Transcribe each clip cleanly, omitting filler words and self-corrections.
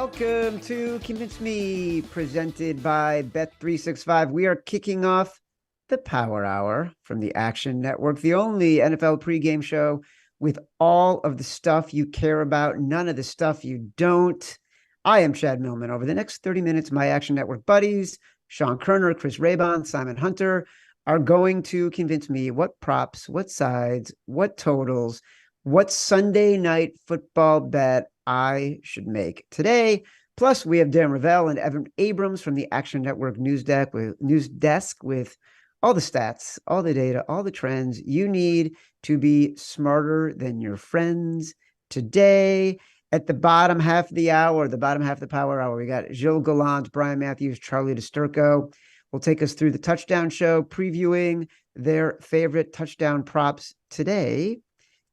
Welcome to Convince Me, presented by Bet365. We are kicking off the Power Hour from the Action Network, the only NFL pregame show with all of the stuff you care about, none of the stuff you don't. I am Chad Millman. Over the next 30 minutes, my Action Network buddies, Sean Koerner, Chris Raybon, Simon Hunter, are going to convince me what props, what sides, what totals, what Sunday night football bet I should make today. Plus, we have Darren Rovell and Evan Abrams from the Action Network news desk with all the stats, all the data, all the trends you need to be smarter than your friends. Today, at the bottom half of the hour, the bottom half of the Power Hour, we got Gilles Gallant, Brian Matthews, Charlie Disturco will take us through the touchdown show, previewing their favorite touchdown props today.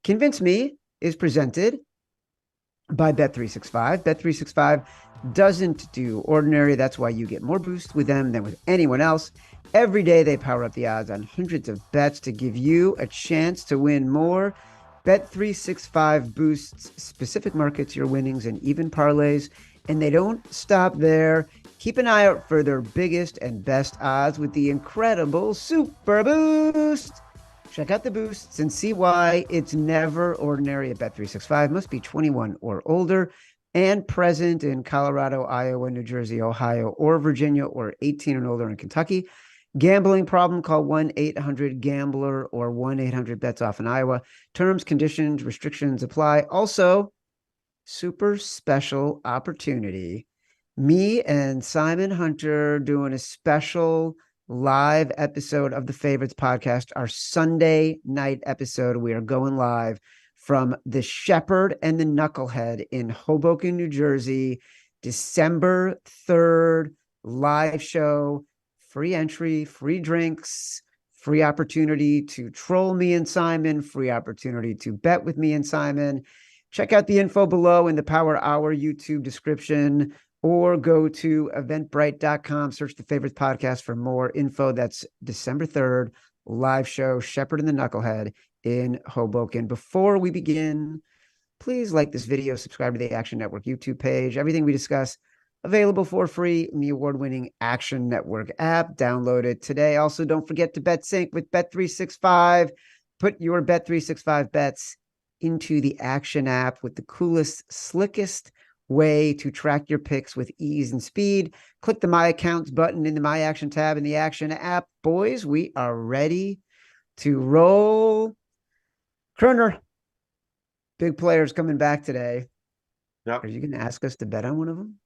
Convince Me is presented by Bet365. Bet365 doesn't do ordinary. That's why you get more boost with them than with anyone else. Every day they power up the odds on hundreds of bets to give you a chance to win more. Bet365 boosts specific markets, your winnings, and even parlays. And they don't stop there. Keep an eye out for their biggest and best odds with the incredible Super Boost. Check out the boosts and see why it's never ordinary at Bet365. Must be 21 or older and present in Colorado, Iowa, New Jersey, Ohio, or Virginia, or 18 and older in Kentucky. Gambling problem? Call 1-800-GAMBLER or 1-800-BETS-OFF in Iowa. Terms, conditions, restrictions apply. Also, super special opportunity. Me and Simon Hunter doing a special live episode of the Favorites podcast, our Sunday night episode. We are going live from the Shepherd and the Knucklehead in Hoboken, New Jersey, December 3rd, live show, free entry, free drinks, free opportunity to troll me and Simon, free opportunity to bet with me and Simon. Check out the info below in the Power Hour YouTube description, or go to eventbrite.com, search the Favorites podcast for more info. That's December 3rd, live show, Shepherd and the Knucklehead in Hoboken. Before we begin, please like this video, subscribe to the Action Network YouTube page. Everything we discuss available for free in the award-winning Action Network app. Download it today. Also, don't forget to bet sync with Bet365. Put your Bet365 bets into the Action app with the coolest, slickest way to track your picks with ease and speed. Click the My Accounts button in the My Action tab in the Action app. Boys, we are ready to roll. Koerner, big players coming back today. Yep. Are you going to ask us to bet on one of them?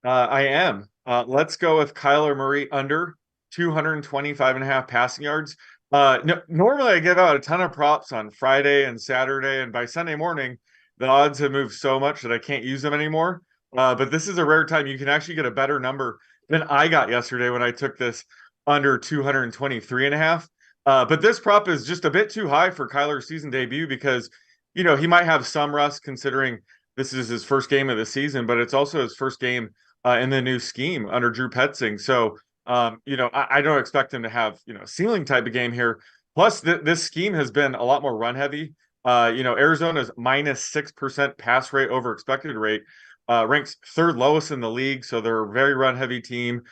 I am. Let's go with Kyler Murray under 225.5 passing yards. Normally I give out a ton of props on Friday and Saturday, and by Sunday morning, the odds have moved so much that I can't use them anymore. But this is a rare time. You can actually get a better number than I got yesterday when I took this under 223.5. But this prop is just a bit too high for Kyler's season debut because, he might have some rust considering this is his first game of the season, but it's also his first game in the new scheme under Drew Petzing. So, I don't expect him to have, ceiling type of game here. Plus, this scheme has been a lot more run heavy. Arizona's -6% pass rate over expected rate, ranks third lowest in the league. So they're a very run heavy team.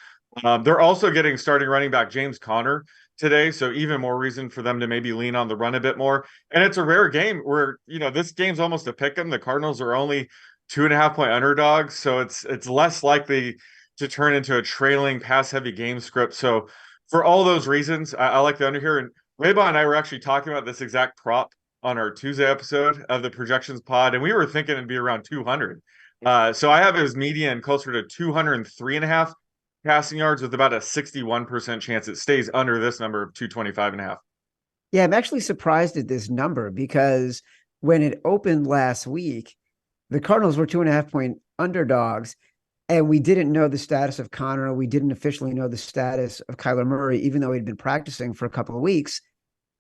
They're also getting starting running back James Conner today. So even more reason for them to maybe lean on the run a bit more. And it's a rare game where, this game's almost a pick 'em. The Cardinals are only 2.5-point underdogs. So it's less likely to turn into a trailing pass heavy game script. So for all those reasons, I like the under here. And Raybon and I were actually talking about this exact prop on our Tuesday episode of the projections pod, and we were thinking it'd be around 200. So I have his median closer to 203.5 passing yards with about a 61% chance it stays under this number of 225.5. Yeah, I'm actually surprised at this number because when it opened last week, the Cardinals were 2.5-point underdogs, and we didn't know the status of Conner. We didn't officially know the status of Kyler Murray, even though he'd been practicing for a couple of weeks.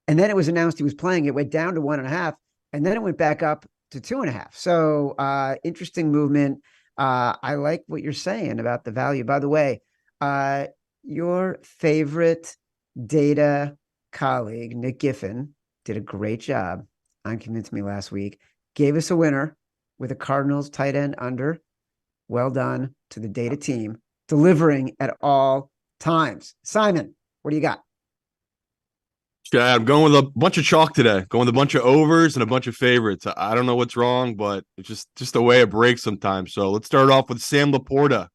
And then it was announced he was playing. It went down to 1.5, and then it went back up to 2.5. So interesting movement. I like what you're saying about the value. By the way, your favorite data colleague, Nick Giffen, did a great job on Convince Me last week. Gave us a winner with a Cardinals tight end under. Well done to the data team, delivering at all times. Simon, what do you got? Yeah, I'm going with a bunch of chalk today. Going with a bunch of overs and a bunch of favorites. I don't know what's wrong, but it's just the way it breaks sometimes. So let's start off with Sam Laporta.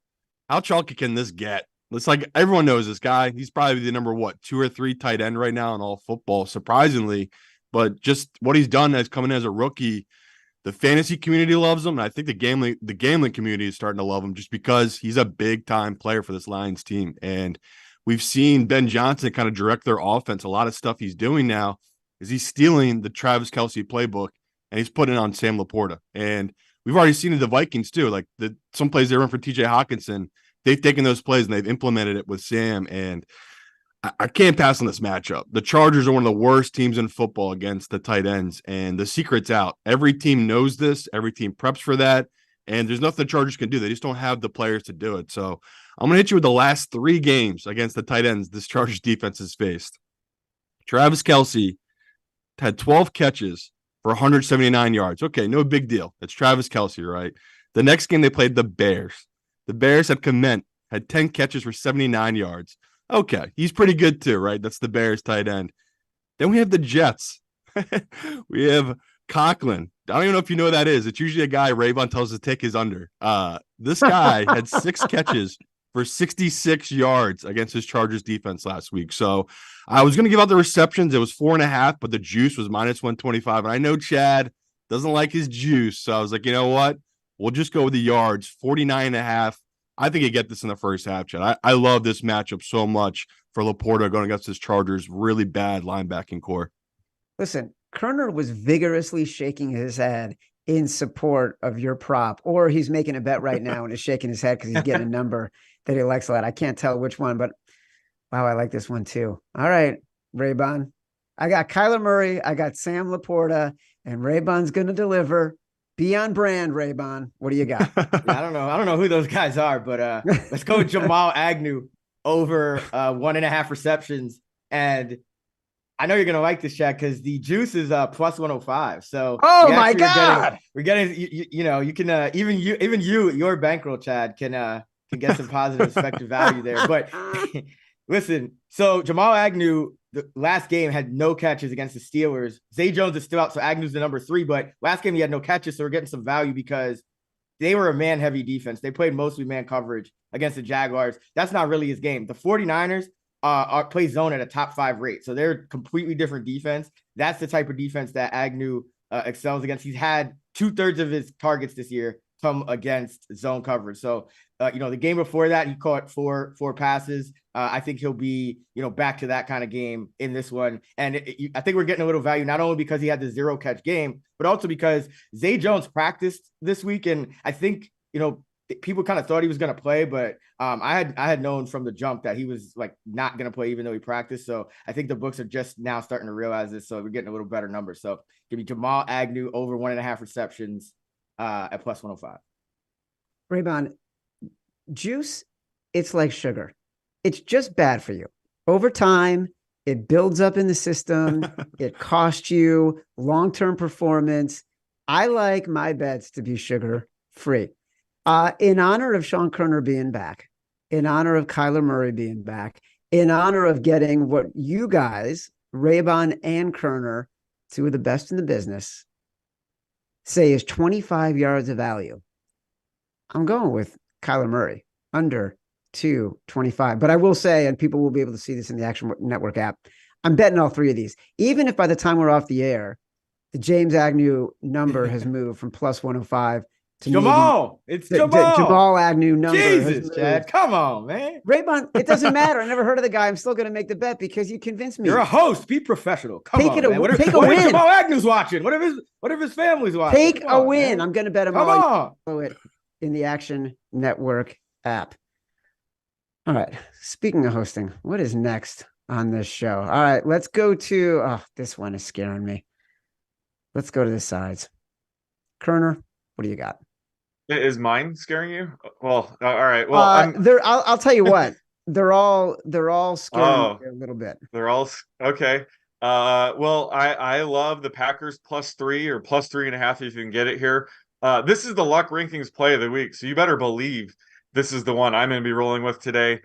How chalky can this get? It's like everyone knows this guy. He's probably the number 2 or 3 tight end right now in all football, surprisingly. But just what he's done as coming as a rookie, the fantasy community loves him, and I think the gambling community is starting to love him just because he's a big time player for this Lions team. And we've seen Ben Johnson kind of direct their offense. A lot of stuff he's doing now is he's stealing the Travis Kelce playbook and he's putting it on Sam Laporta. And we've already seen it the Vikings too. Like some plays they run for TJ Hawkinson, they've taken those plays and they've implemented it with Sam. And I can't pass on this matchup. The Chargers are one of the worst teams in football against the tight ends, and the secret's out. Every team knows this. Every team preps for that, and there's nothing the Chargers can do. They just don't have the players to do it. So I'm going to hit you with the last 3 games against the tight ends this Chargers defense has faced. Travis Kelce had 12 catches for 179 yards. Okay, no big deal. It's Travis Kelce, right? The next game they played the Bears. The Bears had 10 catches for 79 yards. Okay, he's pretty good too, right? That's the Bears tight end. Then we have the Jets. We have Conklin. I don't even know if you know who that is. It's usually a guy Raybon tells us to take his under. This guy had 6 catches for 66 yards against his Chargers defense last week. So I was going to give out the receptions. It was 4.5, but the juice was minus 125. And I know Chad doesn't like his juice. So I was like, you know what? We'll just go with the yards, 49.5. I think you get this in the first half, Chad. I love this matchup so much for Laporta going against his Chargers' really bad linebacking core. Listen, Koerner was vigorously shaking his head in support of your prop, or he's making a bet right now and is shaking his head because he's getting a number that he likes a lot. I can't tell which one, but wow, I like this one too. All right, Raybon. I got Kyler Murray. I got Sam Laporta, and Raybon's going to deliver. Be on brand, Raybon. What do you got? Yeah, I don't know who those guys are, but let's go with Jamal Agnew over 1.5 receptions. And I know you're gonna like this, Chad, because the juice is plus 105. So oh my god, we're getting you can even your bankroll, Chad, can get some positive effective value there. But listen, so Jamal Agnew, the last game had no catches against the Steelers. Zay Jones is still out, so Agnew's the number 3. But last game he had no catches, so we're getting some value because they were a man-heavy defense. They played mostly man coverage against the Jaguars. That's not really his game. The 49ers play zone at a top 5 rate, so they're completely different defense. That's the type of defense that Agnew excels against. He's had 2/3 of his targets this year come against zone coverage. So, the game before that, he caught four passes. I think he'll be, back to that kind of game in this one. And I think we're getting a little value, not only because he had the 0 catch game, but also because Zay Jones practiced this week. And I think, people kind of thought he was going to play, but I had known from the jump that he was like not going to play, even though he practiced. So I think the books are just now starting to realize this. So we're getting a little better numbers. So give me Jamal Agnew over 1.5 receptions at plus 105. Raybon, juice, it's like sugar. It's just bad for you. Over time, it builds up in the system. It costs you long-term performance. I like my bets to be sugar-free. In honor of Sean Koerner being back, in honor of Kyler Murray being back, in honor of getting what you guys, Raybon and Koerner, 2 of the best in the business, say is 25 yards of value, I'm going with Kyler Murray under 225. But I will say, and people will be able to see this in the Action Network app, I'm betting all 3 of these. Even if by the time we're off the air, the James Agnew number has moved from plus 105 to Jamal. It's Jamal. Jamal Agnew number. Jesus, Chad. Come on, man. Raybon, it doesn't matter. I never heard of the guy. I'm still going to make the bet because you convinced me. You're a host. Be professional. Come on, man. What if Jamal Agnew's watching? What if his family's watching? Take a win. Man. I'm going to bet him all. Follow it in the Action Network app. All right. Speaking of hosting, what is next on this show? All right. Let's go to, this one is scaring me. Let's go to the sides. Koerner, what do you got? Is mine scaring you? Well, all right. Well, I'll tell you what. They're all scaring me a little bit. They're all okay. Well, I love the Packers +3 or +3.5 if you can get it here. This is the luck rankings play of the week, so you better believe this is the one I'm going to be rolling with today.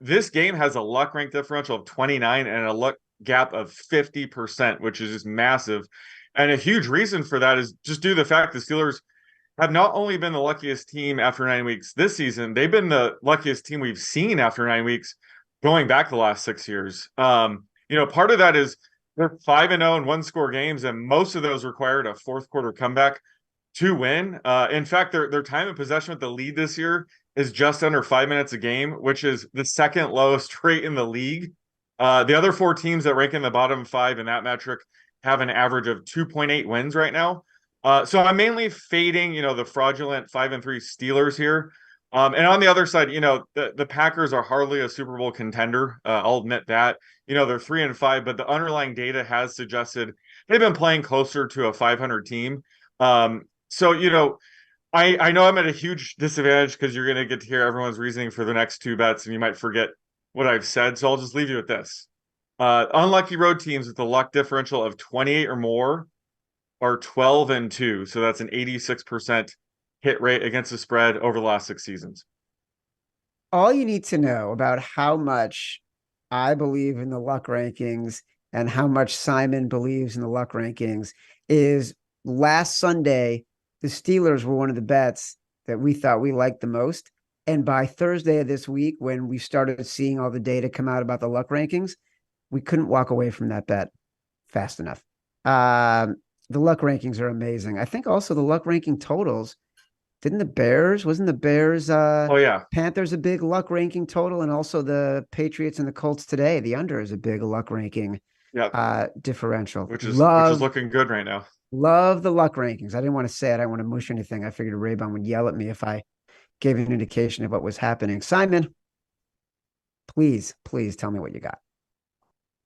This game has a luck rank differential of 29 and a luck gap of 50%, which is just massive. And a huge reason for that is just due to the fact the Steelers have not only been the luckiest team after 9 weeks this season, they've been the luckiest team we've seen after 9 weeks going back the last 6 years. Part of that is they're 5-0 in one-score games, and most of those required a fourth quarter comeback to win. In fact, their time of possession with the lead this year is just under 5 minutes a game, which is the second lowest rate in the league. The other 4 teams that rank in the bottom 5 in that metric have an average of 2.8 wins right now. So I'm mainly fading, the fraudulent 5-3 Steelers here. And on the other side, the Packers are hardly a Super Bowl contender. I'll admit that. They're 3-5, but the underlying data has suggested they've been playing closer to a 500 team. So I know I'm at a huge disadvantage because you're going to get to hear everyone's reasoning for the next 2 bets, and you might forget what I've said. So I'll just leave you with this. Unlucky road teams with a luck differential of 28 or more are 12-2. So that's an 86% hit rate against the spread over the last 6 seasons. All you need to know about how much I believe in the luck rankings and how much Simon believes in the luck rankings is last Sunday, the Steelers were one of the bets that we thought we liked the most. And by Thursday of this week, when we started seeing all the data come out about the luck rankings, we couldn't walk away from that bet fast enough. The luck rankings are amazing. I think also the luck ranking totals. Wasn't the Bears Panthers a big luck ranking total? And also the Patriots and the Colts today, the under is a big luck ranking differential. Which is looking good right now. Love the luck rankings. I didn't want to say it. I didn't want to mush anything. I figured Raybon would yell at me if I gave an indication of what was happening. Simon, please tell me what you got.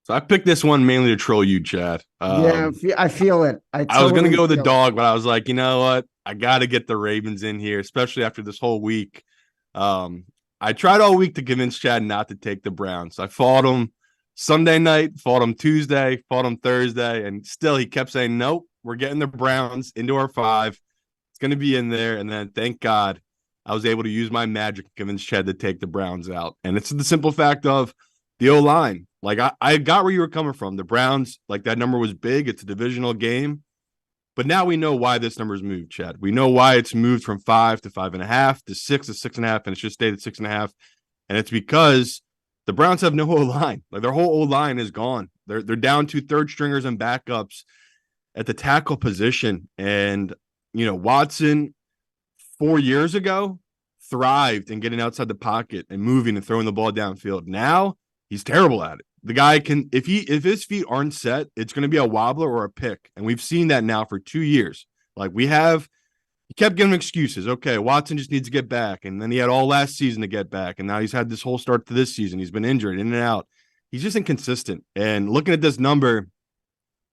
So I picked this one mainly to troll you, Chad. I feel it. I was going to go with the dog, but I was like, you know what? I got to get the Ravens in here, especially after this whole week. I tried all week to convince Chad not to take the Browns. I fought him Sunday night, fought him Tuesday, fought him Thursday, and still he kept saying, nope, we're getting the Browns into our 5. It's going to be in there. And then thank God I was able to use my magic to convince Chad to take the Browns out. And it's the simple fact of the O-line. Like, I got where you were coming from. The Browns, like, that number was big. It's a divisional game. But now we know why this number's moved, Chad. We know why it's moved from 5 to 5.5 to 6 to 6.5, and it's just stayed at 6.5. And it's because the Browns have no O-line. Like, their whole O-line is gone. They're down to third stringers and backups at the tackle position. And, Watson 4 years ago thrived in getting outside the pocket and moving and throwing the ball downfield. Now he's terrible at it. The guy can, if his feet aren't set, it's going to be a wobbler or a pick. And we've seen that now for 2 years. Like, he kept giving excuses. Okay, Watson just needs to get back. And then he had all last season to get back. And now he's had this whole start to this season. He's been injured in and out. He's just inconsistent. And looking at this number,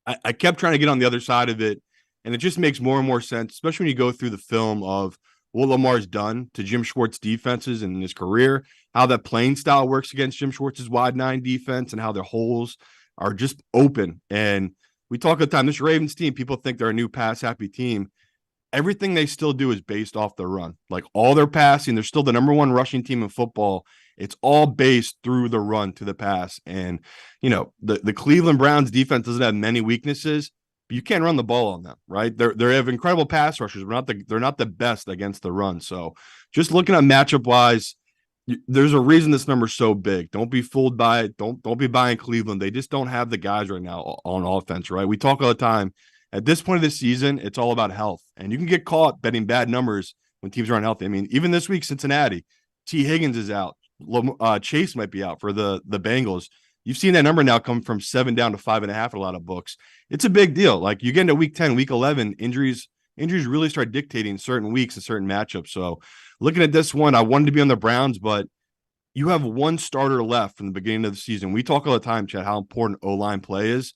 I kept trying to get on the other side of it. And it just makes more and more sense, especially when you go through the film of what Lamar's done to Jim Schwartz defenses in his career, how that playing style works against Jim Schwartz's wide 9 defense, and how their holes are just open. And we talk all the time, this Ravens team, people think they're a new pass-happy team. Everything they still do is based off the run. Like, all their passing, they're still the number 1 rushing team in football. It's all based through the run to the pass. And, the Cleveland Browns defense doesn't have many weaknesses, but you can't run the ball on them, right? They have incredible pass rushers, but they're not the best against the run. So just looking at matchup-wise, there's a reason this number's so big. Don't be fooled by it. Don't be buying Cleveland. They just don't have the guys right now on offense, right? We talk all the time. At this point of the season, it's all about health. And you can get caught betting bad numbers when teams are unhealthy. I mean, even this week, Cincinnati, T. Higgins is out. Chase might be out for the Bengals. You've seen that number now come from 7 down to 5.5 in a lot of books. It's a big deal. Like, you get into week 10, week 11, injuries really start dictating certain weeks and certain matchups. So looking at this one, I wanted to be on the Browns, but you have one starter left from the beginning of the season. We talk all the time, Chad, how important O-line play is.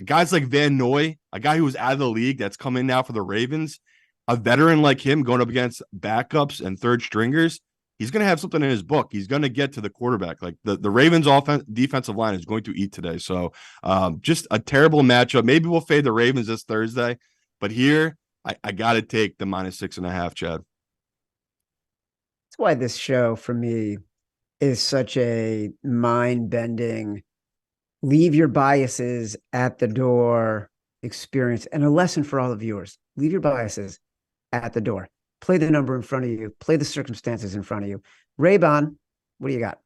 Guys like Van Noy, a guy who was out of the league that's come in now for the Ravens, a veteran like him going up against backups and third stringers, he's going to have something in his book. He's going to get to the quarterback. Like, the Ravens defensive line is going to eat today. So just a terrible matchup. Maybe we'll fade the Ravens this Thursday, but here I got to take the -6.5, Chad. That's why this show for me is such a mind-bending, leave your biases at the door experience, and a lesson for all the viewers. Leave your biases at the door. Play the number in front of you. Play the circumstances in front of you. Raybon, what do you got?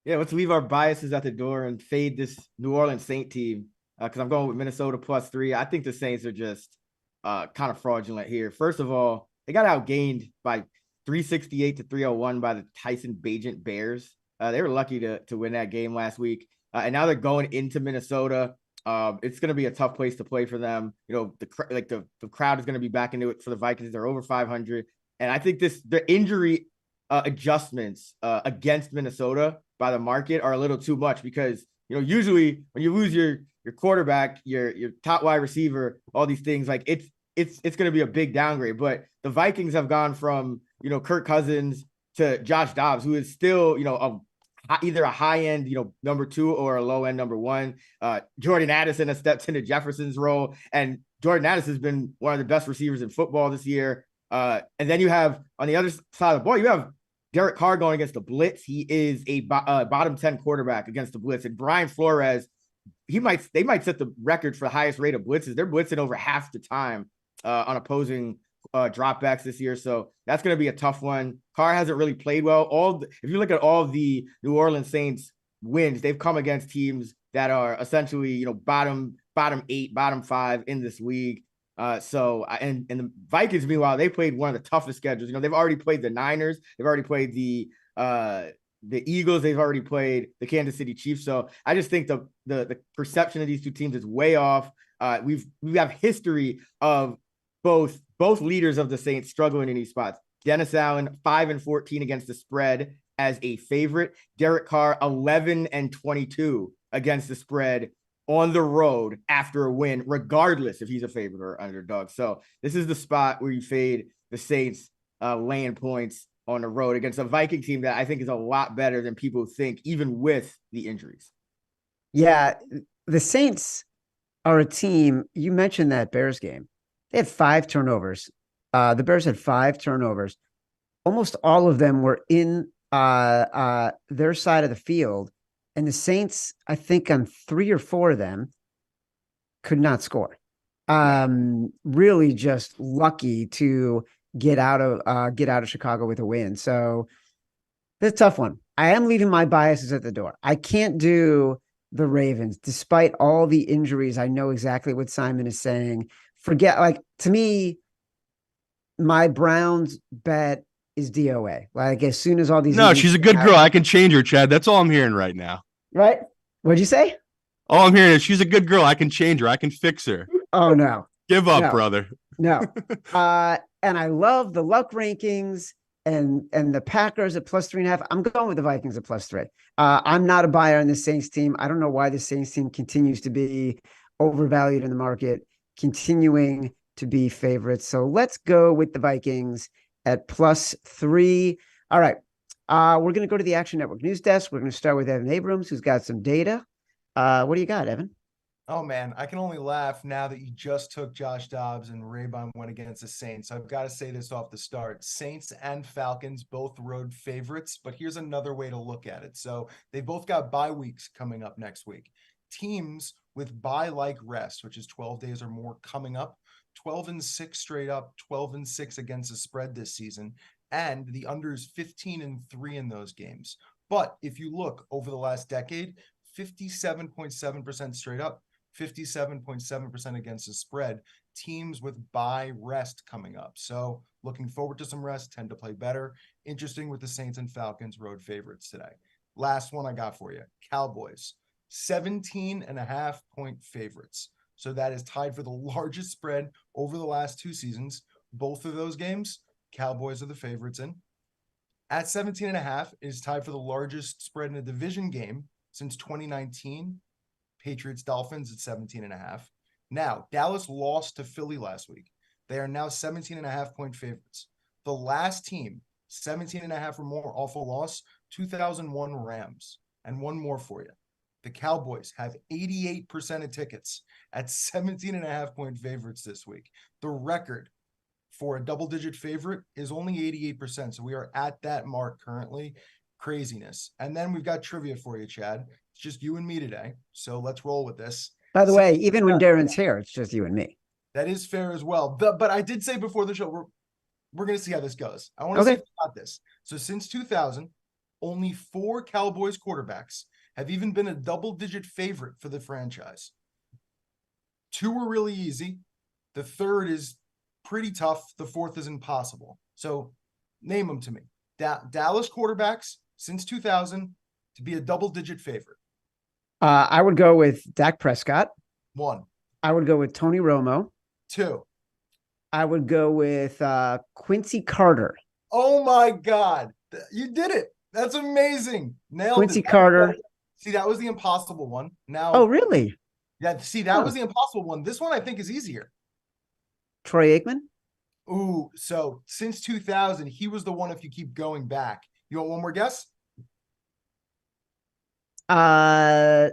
Yeah, let's leave our biases at the door and fade this New Orleans Saint team because I'm going with Minnesota +3. I think the Saints are just kind of fraudulent here. First of all, they got outgained by 368 to 301 by the Tyson Bagent Bears. They were lucky to win that game last week. And now they're going into Minnesota. It's going to be a tough place to play for them. You know, the crowd is going to be back into it for the Vikings. They're over 500. And I think the injury adjustments against Minnesota by the market are a little too much because, you know, usually when you lose your quarterback, your top wide receiver, all these things, like it's going to be a big downgrade. But the Vikings have gone from, you know, Kirk Cousins to Josh Dobbs, who is still, you know, either a high end, you know, number 2 or a low end number 1. Jordan Addison has stepped into Jefferson's role, and Jordan Addison has been one of the best receivers in football this year. And then you have on the other side of the ball, you have Derek Carr going against the blitz. He is a bottom 10 quarterback against the blitz, and Brian Flores, they might set the record for the highest rate of blitzes. They're blitzing over half the time on opposing dropbacks this year. So that's going to be a tough one. Carr hasn't really played well. If you look at all the New Orleans Saints wins, they've come against teams that are essentially, you know, bottom 8, bottom 5 in this league. And the Vikings, meanwhile, they played one of the toughest schedules. You know, they've already played the Niners, they've already played the Eagles, they've already played the Kansas City Chiefs. So I just think the perception of these two teams is way off. We have history of both leaders of the Saints struggling in these spots. Dennis Allen, 5-14 against the spread as a favorite. Derek Carr, 11-22 against the spread on the road after a win, regardless if he's a favorite or underdog. So this is the spot where you fade the Saints laying points on the road against a Viking team that I think is a lot better than people think, even with the injuries. Yeah, the Saints are a team. You mentioned that Bears game. They had 5 turnovers. The Bears had 5 turnovers. Almost all of them were in their side of the field. And the Saints, I think on 3 or 4 of them, could not score. Really just lucky to get out of Chicago with a win. So that's a tough one. I am leaving my biases at the door. I can't do the Ravens, despite all the injuries. I know exactly what Simon is saying. To me, my Browns bet is DOA. Like, as soon as all these... No, she's a good girl. I can change her, Chad. That's all I'm hearing right now. Right? What'd you say? All I'm hearing is she's a good girl. I can change her. I can fix her. Oh, no. Give up, brother. No. And I love the luck rankings and the Packers at +3.5. I'm going with the Vikings at +3. I'm not a buyer on the Saints team. I don't know why the Saints team continues to be overvalued in the market, continuing to be favorites. So let's go with the Vikings at +3. All right. We're going to go to the Action Network news desk. We're going to start with Evan Abrams, who's got some data. What do you got, Evan? Oh, man, I can only laugh now that you just took Josh Dobbs and Raybon went against the Saints. I've got to say this off the start. Saints and Falcons, both road favorites, but here's another way to look at it. So they both got bye weeks coming up next week. Teams with bye-like rest, which is 12 days or more coming up, 12-6 straight up, 12-6 against the spread this season, and the under is 15-3 in those games. But if you look over the last decade, 57.7% straight up, 57.7% against the spread, teams with bye rest coming up. So looking forward to some rest, tend to play better. Interesting with the Saints and Falcons road favorites today. Last one I got for you, Cowboys, 17.5 point favorites. So that is tied for the largest spread over the last 2 seasons. Both of those games, Cowboys are the favorites in. At 17.5, it is tied for the largest spread in a division game since 2019. Patriots Dolphins at 17.5. Now, Dallas lost to Philly last week. They are now 17.5 point favorites. The last team, 17.5 or more off a loss, 2001 Rams. And one more for you. The Cowboys have 88% of tickets at 17.5-point favorites this week. The record for a double-digit favorite is only 88%. So we are at that mark currently. Craziness. And then we've got trivia for you, Chad. It's just you and me today. So let's roll with this. By the way, even when Darren's here, it's just you and me. That is fair as well. But I did say before the show, we're going to see how this goes. I want to see if we got this. So since 2000, only 4 Cowboys quarterbacks have even been a double-digit favorite for the franchise. 2 were really easy. The third is pretty tough. The fourth is impossible. So name them to me. Dallas quarterbacks since 2000 to be a double-digit favorite. I would go with Dak Prescott. 1. I would go with Tony Romo. 2. I would go with Quincy Carter. Oh my God. You did it. That's amazing. Nailed Quincy it. Carter. See, that was the impossible one. Now, Oh, really? yeah, see, that was the impossible one. This one I think is easier. Troy Aikman? Ooh, so since 2000, he was the one if you keep going back. You want one more guess? I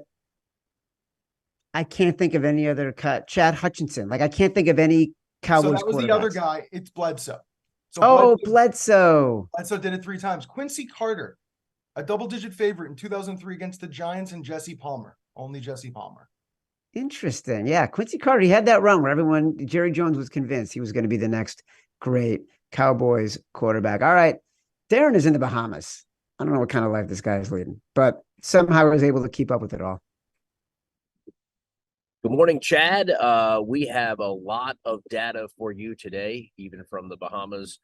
can't think of any other cut. Chad Hutchinson. Like, I can't think of any Cowboys So that was the other quarterbacks. guy. It's Bledsoe. So Oh, Bledsoe. Bledsoe did it 3 times. Quincy Carter, a double-digit favorite in 2003 against the Giants and Jesse Palmer. Only Jesse Palmer. Interesting. Yeah, Quincy Carter, he had that run where Jerry Jones was convinced he was going to be the next great Cowboys quarterback. All right. Darren is in the Bahamas. I don't know what kind of life this guy is leading, but somehow I was able to keep up with it all. Good morning, Chad. We have a lot of data for you today, even from the Bahamas.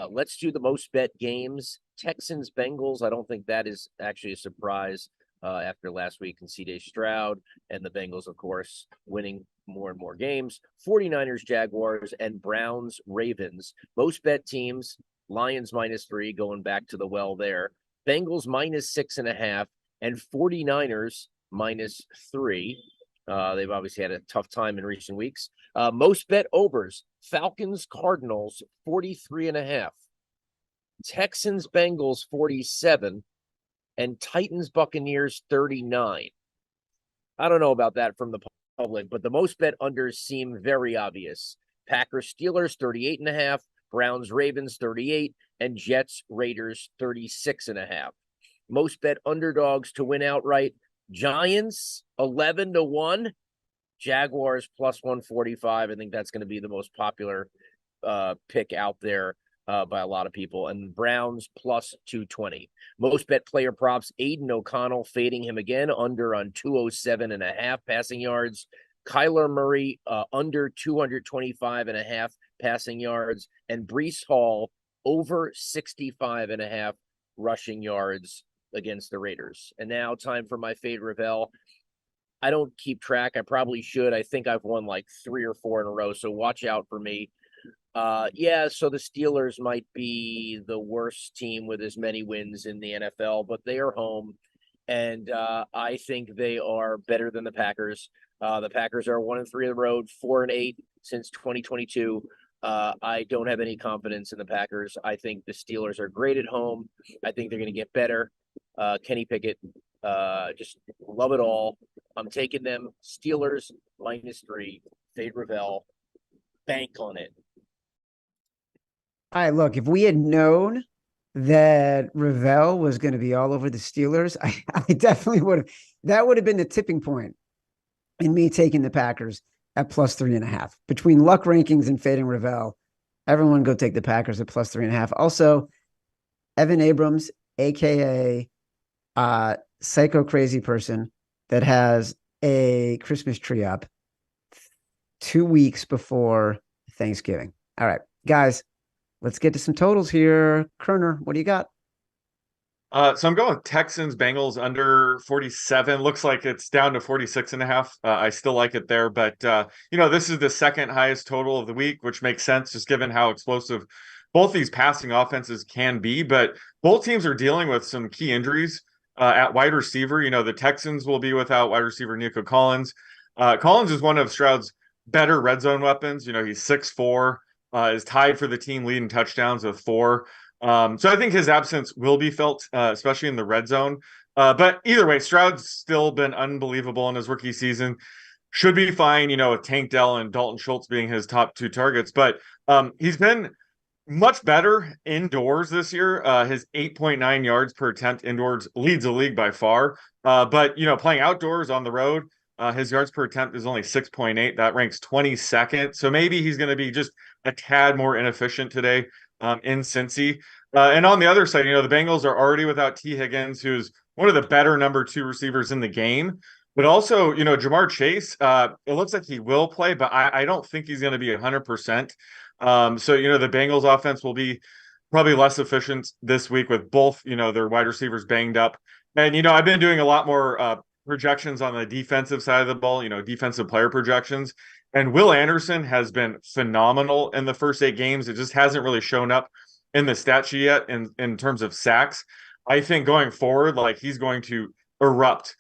Let's do the most bet games. Texans, Bengals. I don't think that is actually a surprise after last week and C.J. Stroud and the Bengals, of course, winning more and more games. 49ers, Jaguars, and Browns, Ravens. Most bet teams, Lions -3, going back to the well there. Bengals -6.5, and 49ers -3. They've obviously had a tough time in recent weeks. Most bet overs, Falcons, Cardinals, 43.5. Texans, Bengals, 47. And Titans, Buccaneers, 39. I don't know about that from the public, but the most bet unders seem very obvious. Packers, Steelers, 38.5. Browns, Ravens, 38. And Jets, Raiders, 36.5. Most bet underdogs to win outright. Giants 11-1, Jaguars +145. I think that's going to be the most popular pick out there by a lot of people. And Browns +220. Most bet player props, Aiden O'Connell fading him again, under on 207.5 passing yards. Kyler Murray under 225.5 passing yards, and Breece Hall over 65.5 rushing yards against the Raiders. And now time for my fade Rovell. I don't keep track. I probably should. I think I've won like 3 or 4 in a row, so watch out for me. So the Steelers might be the worst team with as many wins in the NFL, but they are home, and I think they are better than the Packers. The Packers are 1-3 on the road, 4-8 since 2022. I don't have any confidence in the Packers. I think the Steelers are great at home. I think they're going to get better. Kenny Pickett, just love it all. I'm taking them. Steelers -3. Fade Rovell. Bank on it. All right, look, if we had known that Rovell was going to be all over the Steelers, I definitely would have. That would have been the tipping point in me taking the Packers at +3.5. Between luck rankings and fading Rovell, everyone go take the Packers at +3.5. Also, Evan Abrams, a.k.a. Psycho crazy person that has a Christmas tree up 2 weeks before Thanksgiving. All right, guys, let's get to some totals here. Koerner, what do you got? So I'm going with Texans, Bengals under 47. Looks like it's down to 46.5. I still like it there, but this is the second highest total of the week, which makes sense just given how explosive both these passing offenses can be. But both teams are dealing with some key injuries at wide receiver. The Texans will be without wide receiver Nico Collins. Collins is one of Stroud's better red zone weapons. He's 6'4", is tied for the team lead in touchdowns with 4. So I think his absence will be felt, especially in the red zone. But either way, Stroud's still been unbelievable in his rookie season. Should be fine, with Tank Dell and Dalton Schultz being his top 2 targets. But he's been much better indoors this year. His 8.9 yards per attempt indoors leads the league by far. But playing outdoors on the road, his yards per attempt is only 6.8. That ranks 22nd. So maybe he's going to be just a tad more inefficient today in Cincy. And on the other side, the Bengals are already without T. Higgins, who's one of the better number 2 receivers in the game. But also, Jamar Chase, it looks like he will play, but I don't think he's going to be 100%. So, the Bengals offense will be probably less efficient this week with both, their wide receivers banged up. And, I've been doing a lot more projections on the defensive side of the ball, defensive player projections. And Will Anderson has been phenomenal in the first 8 games. It just hasn't really shown up in the stat sheet yet in terms of sacks. I think going forward, he's going to erupt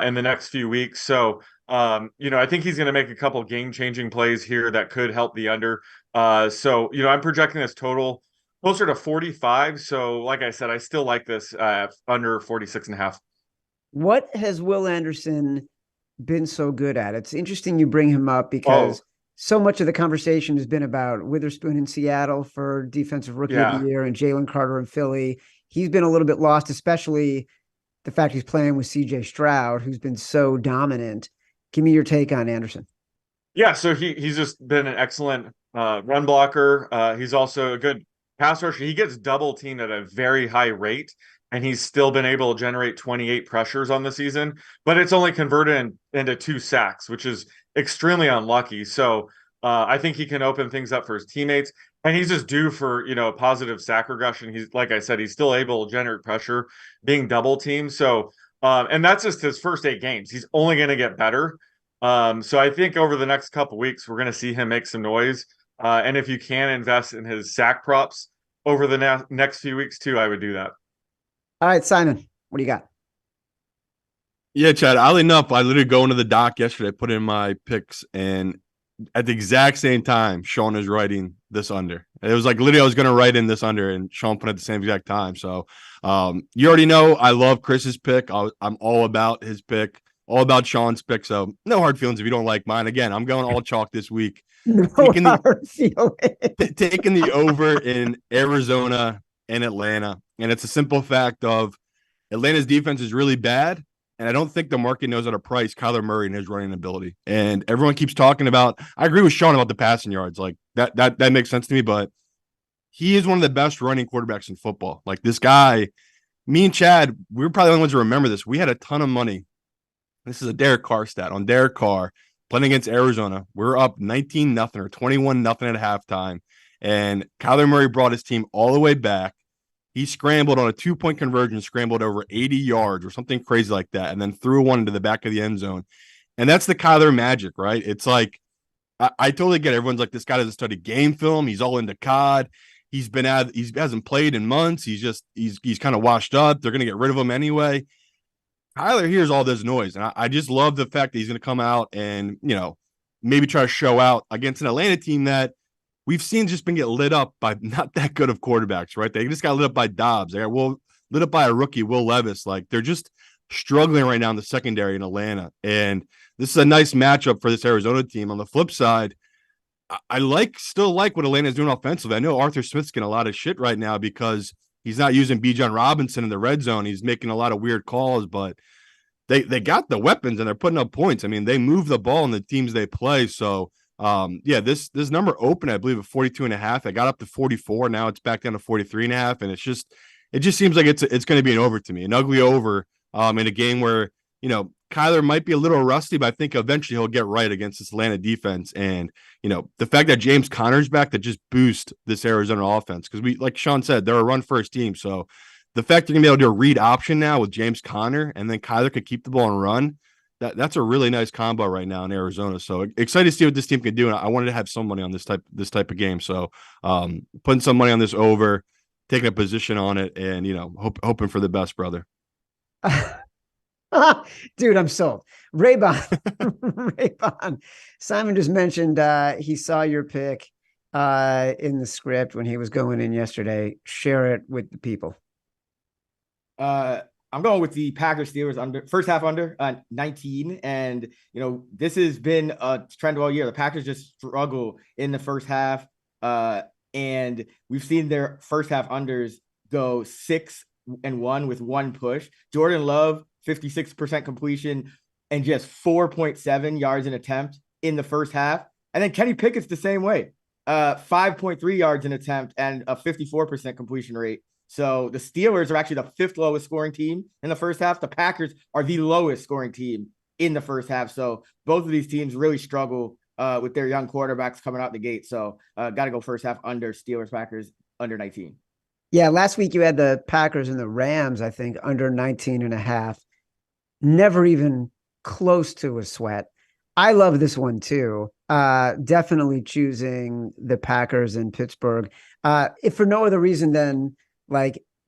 in the next few weeks. So, I think he's going to make a couple game-changing plays here that could help the under. So, I'm projecting this total closer to 45. So, like I said, I still like this under 46.5. What has Will Anderson been so good at? It's interesting you bring him up because so much of the conversation has been about Witherspoon in Seattle for defensive rookie of the year and Jalen Carter in Philly. He's been a little bit lost, especially the fact he's playing with CJ Stroud, who's been so dominant. Give me your take on Anderson. Yeah, so he's just been an excellent run blocker. He's also a good pass rusher. He gets double teamed at a very high rate, and he's still been able to generate 28 pressures on the season, but it's only converted into 2 sacks, which is extremely unlucky. So I think he can open things up for his teammates, and he's just due for, positive sack regression. He's, like I said, he's still able to generate pressure being double teamed. So, and that's just his first 8 games. He's only going to get better. So I think over the next couple weeks, we're going to see him make some noise. And if you can invest in his sack props over the next few weeks too, I would do that. All right, Simon, what do you got? Yeah, Chad, oddly enough, I literally go into the doc yesterday, put in my picks, and at the exact same time, Sean is writing this under. It was like literally I was going to write in this under, and Sean put it at the same exact time. So you already know I love Chris's pick. I'm all about his pick, all about Sean's pick. So no hard feelings if you don't like mine. Again, I'm going all chalk this week. Taking the over in Arizona and Atlanta. And it's a simple fact of Atlanta's defense is really bad. And I don't think the market knows how to price Kyler Murray and his running ability. And everyone keeps talking about, I agree with Sean about the passing yards. Like that makes sense to me, but he is one of the best running quarterbacks in football. Like this guy, me and Chad, we were probably the only ones to remember this. We had a ton of money. This is a Derek Carr stat on Derek Carr playing against Arizona. We're up 19-0 or 21-0 at halftime. And Kyler Murray brought his team all the way back. He scrambled on a 2-point conversion, scrambled over 80 yards or something crazy like that, and then threw one into the back of the end zone. And that's the Kyler magic, right? It's like, I totally get it. Everyone's like, this guy doesn't study game film. He's all into COD. He hasn't played in months. He's kind of washed up. They're going to get rid of him anyway. Kyler hears all this noise, and I just love the fact that he's going to come out and, maybe try to show out against an Atlanta team that we've seen just been get lit up by not that good of quarterbacks, right? They just got lit up by Dobbs. They got lit up by a rookie, Will Levis. Like, they're just struggling right now in the secondary in Atlanta. And this is a nice matchup for this Arizona team. On the flip side, I still like what Atlanta's doing offensively. I know Arthur Smith's getting a lot of shit right now because he's not using Bijan Robinson in the red zone. He's making a lot of weird calls, but they got the weapons and they're putting up points. I mean, they move the ball in the teams they play. So, this number opened, I believe, at 42.5. I got up to 44. Now it's back down to 43.5. And it just seems like it's going to be an over to me, an ugly over in a game where, Kyler might be a little rusty, but I think eventually he'll get right against this Atlanta defense. And, the fact that James Conner's back, that just boosts this Arizona offense. Because like Sean said, they're a run first team. So the fact you're going to be able to do a read option now with James Conner and then Kyler could keep the ball and run, that's a really nice combo right now in Arizona. So excited to see what this team can do. And I wanted to have some money on this type of game. So putting some money on this over, taking a position on it, and hoping for the best, brother. Dude, I'm sold. Raybon. Simon just mentioned he saw your pick in the script when he was going in yesterday. Share it with the people. I'm going with the Packers Steelers under first half under 19. And, this has been a trend all year. The Packers just struggle in the first half. And we've seen their first half unders go 6-1 with one push. Jordan Love, 56% completion and just 4.7 yards an attempt in the first half. And then Kenny Pickett's the same way. 5.3 yards an attempt and a 54% completion rate. So the Steelers are actually the fifth lowest scoring team in the first half. The Packers are the lowest scoring team in the first half. So both of these teams really struggle with their young quarterbacks coming out the gate. So got to go first half under. Steelers, Packers under 19. Yeah, last week you had the Packers and the Rams, I think, under 19.5. Never even close to a sweat. I love this one too. Definitely choosing the Packers in Pittsburgh. If for no other reason than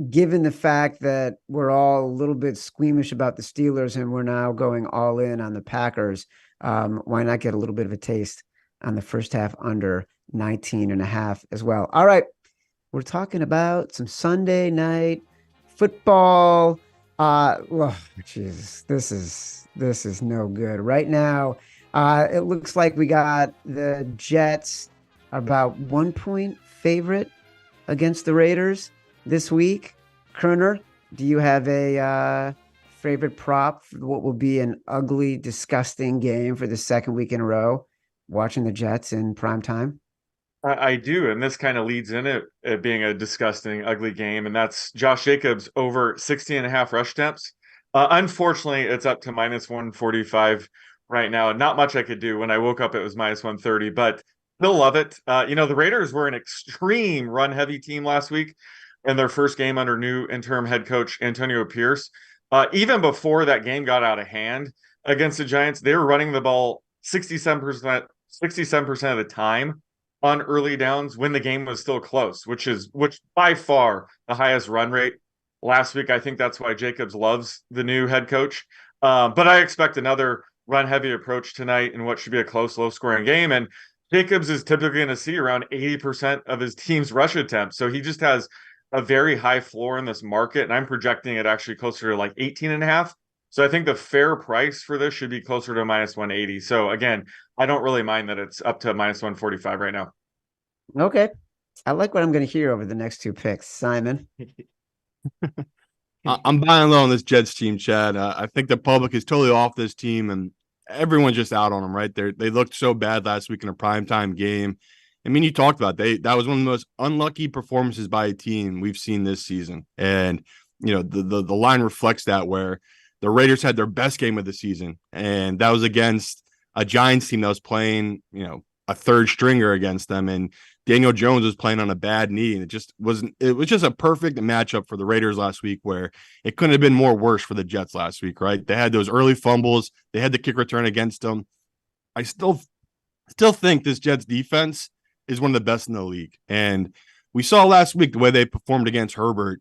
given the fact that we're all a little bit squeamish about the Steelers and we're now going all in on the Packers, why not get a little bit of a taste on the first half under 19.5 as well? All right. We're talking about some Sunday night football. Jesus, this is no good right now. It looks like we got the Jets about 1 point favorite against the Raiders this week. Koerner, do you have a favorite prop for what will be an ugly, disgusting game for the second week in a row, watching the Jets in prime time? I do, and this kind of leads in it being a disgusting, ugly game, and that's Josh Jacobs over 60.5 rush attempts. Unfortunately, it's up to minus 145 right now. Not much I could do. When I woke up, it was minus 130, but still love it. The Raiders were an extreme run-heavy team last week in their first game under new interim head coach Antonio Pierce. Even before that game got out of hand against the Giants, they were running the ball 67% of the time on early downs when the game was still close, which by far the highest run rate last week. I think that's why Jacobs loves the new head coach. But I expect another run-heavy approach tonight in what should be a close, low-scoring game. And Jacobs is typically going to see around 80% of his team's rush attempts. So he just has a very high floor in this market, and I'm projecting it actually closer to 18.5. So I think the fair price for this should be closer to minus 180. So again, I don't really mind that it's up to minus 145 right now. Okay. I like what I'm going to hear over the next two picks. Simon? I'm buying low on this Jets team, Chad. I think the public is totally off this team, and everyone's just out on them, right? They looked so bad last week in a primetime game. I mean, you talked about that was one of the most unlucky performances by a team we've seen this season. And, the line reflects that, where the Raiders had their best game of the season, and that was against a Giants team that was playing, a third stringer against them, and Daniel Jones was playing on a bad knee, and it was just a perfect matchup for the Raiders last week, where it couldn't have been more worse for the Jets last week, right? They had those early fumbles, they had the kick return against them. I still think this Jets defense is one of the best in the league, and we saw last week the way they performed against Herbert.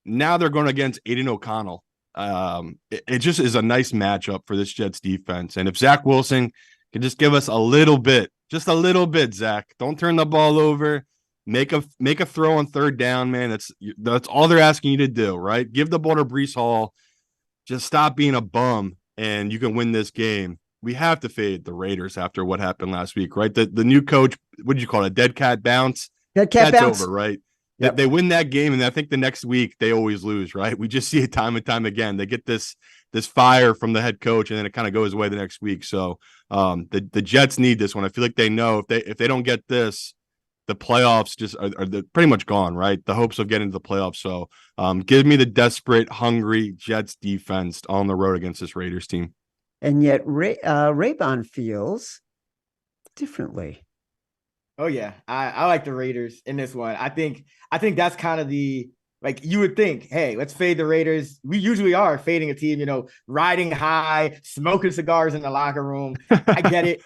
Now they're going against Aiden O'Connell. It just is a nice matchup for this Jets defense. And if Zach Wilson can just give us just a little bit, Zach, don't turn the ball over, make a throw on third down, man. That's all they're asking you to do, right? Give the ball to Breece Hall. Just stop being a bum, and you can win this game. We have to fade the Raiders after what happened last week, right? The new coach, what did you call it? A dead cat bounce? Dead cat That's bounce. over, right? Yep. They win that game, and I think the next week they always lose, right? We just see it time and time again. They get this fire from the head coach, and then it kind of goes away the next week. So the Jets need this one. I feel like they know if they don't get this, the playoffs just are pretty much gone, right? The hopes of getting to the playoffs. So give me the desperate, hungry Jets defense on the road against this Raiders team. And yet Raybon feels differently. Oh yeah, I like the Raiders in this one. I think that's kind of you would think, hey, let's fade the Raiders. We usually are fading a team, riding high, smoking cigars in the locker room. I get it,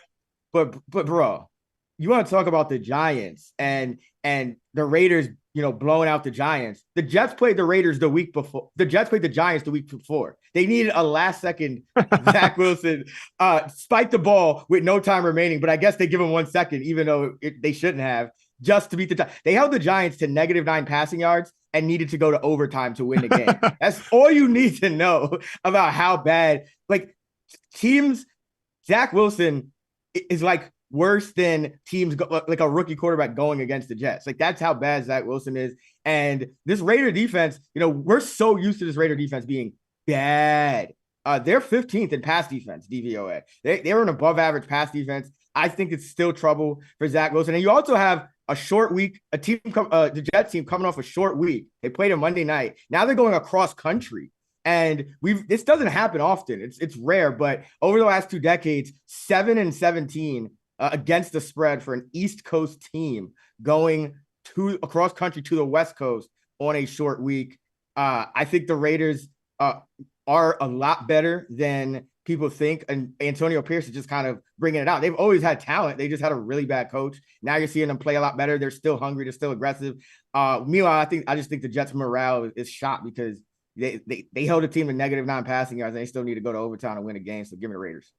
but bro, you want to talk about the Giants and the Raiders, blowing out the Giants. The Jets played the Raiders the week before. The Jets played the Giants the week before. They needed a last-second Zach Wilson spike the ball with no time remaining, but I guess they give him 1 second, even though they shouldn't have. just to beat the Giants. They held the Giants to -9 passing yards and needed to go to overtime to win the game. That's all you need to know about how bad, like, teams. Zach Wilson is like worse than teams like a rookie quarterback going against the Jets. Like, that's how bad Zach Wilson is. And this Raider defense, we're so used to this Raider defense being bad. They're 15th in pass defense, DVOA. They're an above average pass defense. I think it's still trouble for Zach Wilson. And you also have a short week, the Jets team coming off a short week. They played a Monday night. Now they're going across country. And this doesn't happen often. It's rare, but over the last 2 decades, 7-17 against the spread for an East Coast team going across country to the West Coast on a short week. I think the Raiders are a lot better than people think, and Antonio Pierce is just kind of bringing it out. They've always had talent. They just had a really bad coach. Now you're seeing them play a lot better. They're still hungry. They're still aggressive. Meanwhile, I just think the Jets' morale is shot because they held a team to -9 passing yards, and they still need to go to overtime and win a game. So give me the Raiders.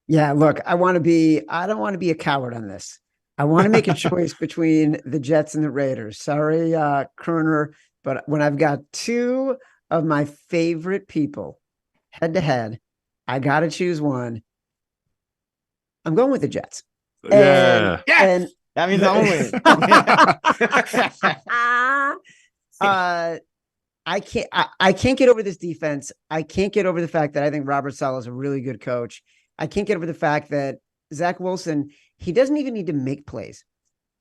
Yeah, look, I don't want to be a coward on this. I want to make a choice between the Jets and the Raiders. Sorry, Koerner, but when I've got 2 of my favorite people head to head, I got to choose one. I'm going with the Jets. Yeah. And that means I'm winning. I can't get over this defense. I can't get over the fact that I think Robert Saleh is a really good coach. I can't get over the fact that Zach Wilson, he doesn't even need to make plays.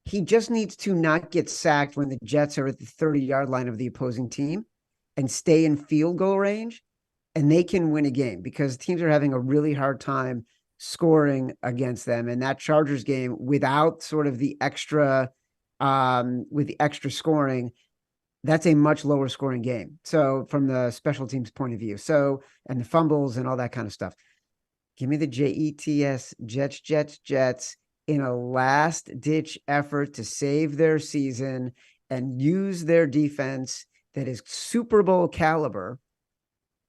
He just needs to not get sacked when the Jets are at the 30-yard line of the opposing team and stay in field goal range, and they can win a game because teams are having a really hard time scoring against them. And that Chargers game, without sort of the extra, with the extra scoring, that's a much lower scoring game. So from the special teams point of view, and the fumbles and all that kind of stuff. Give me the Jets, Jets in a last ditch effort to save their season and use their defense that is Super Bowl caliber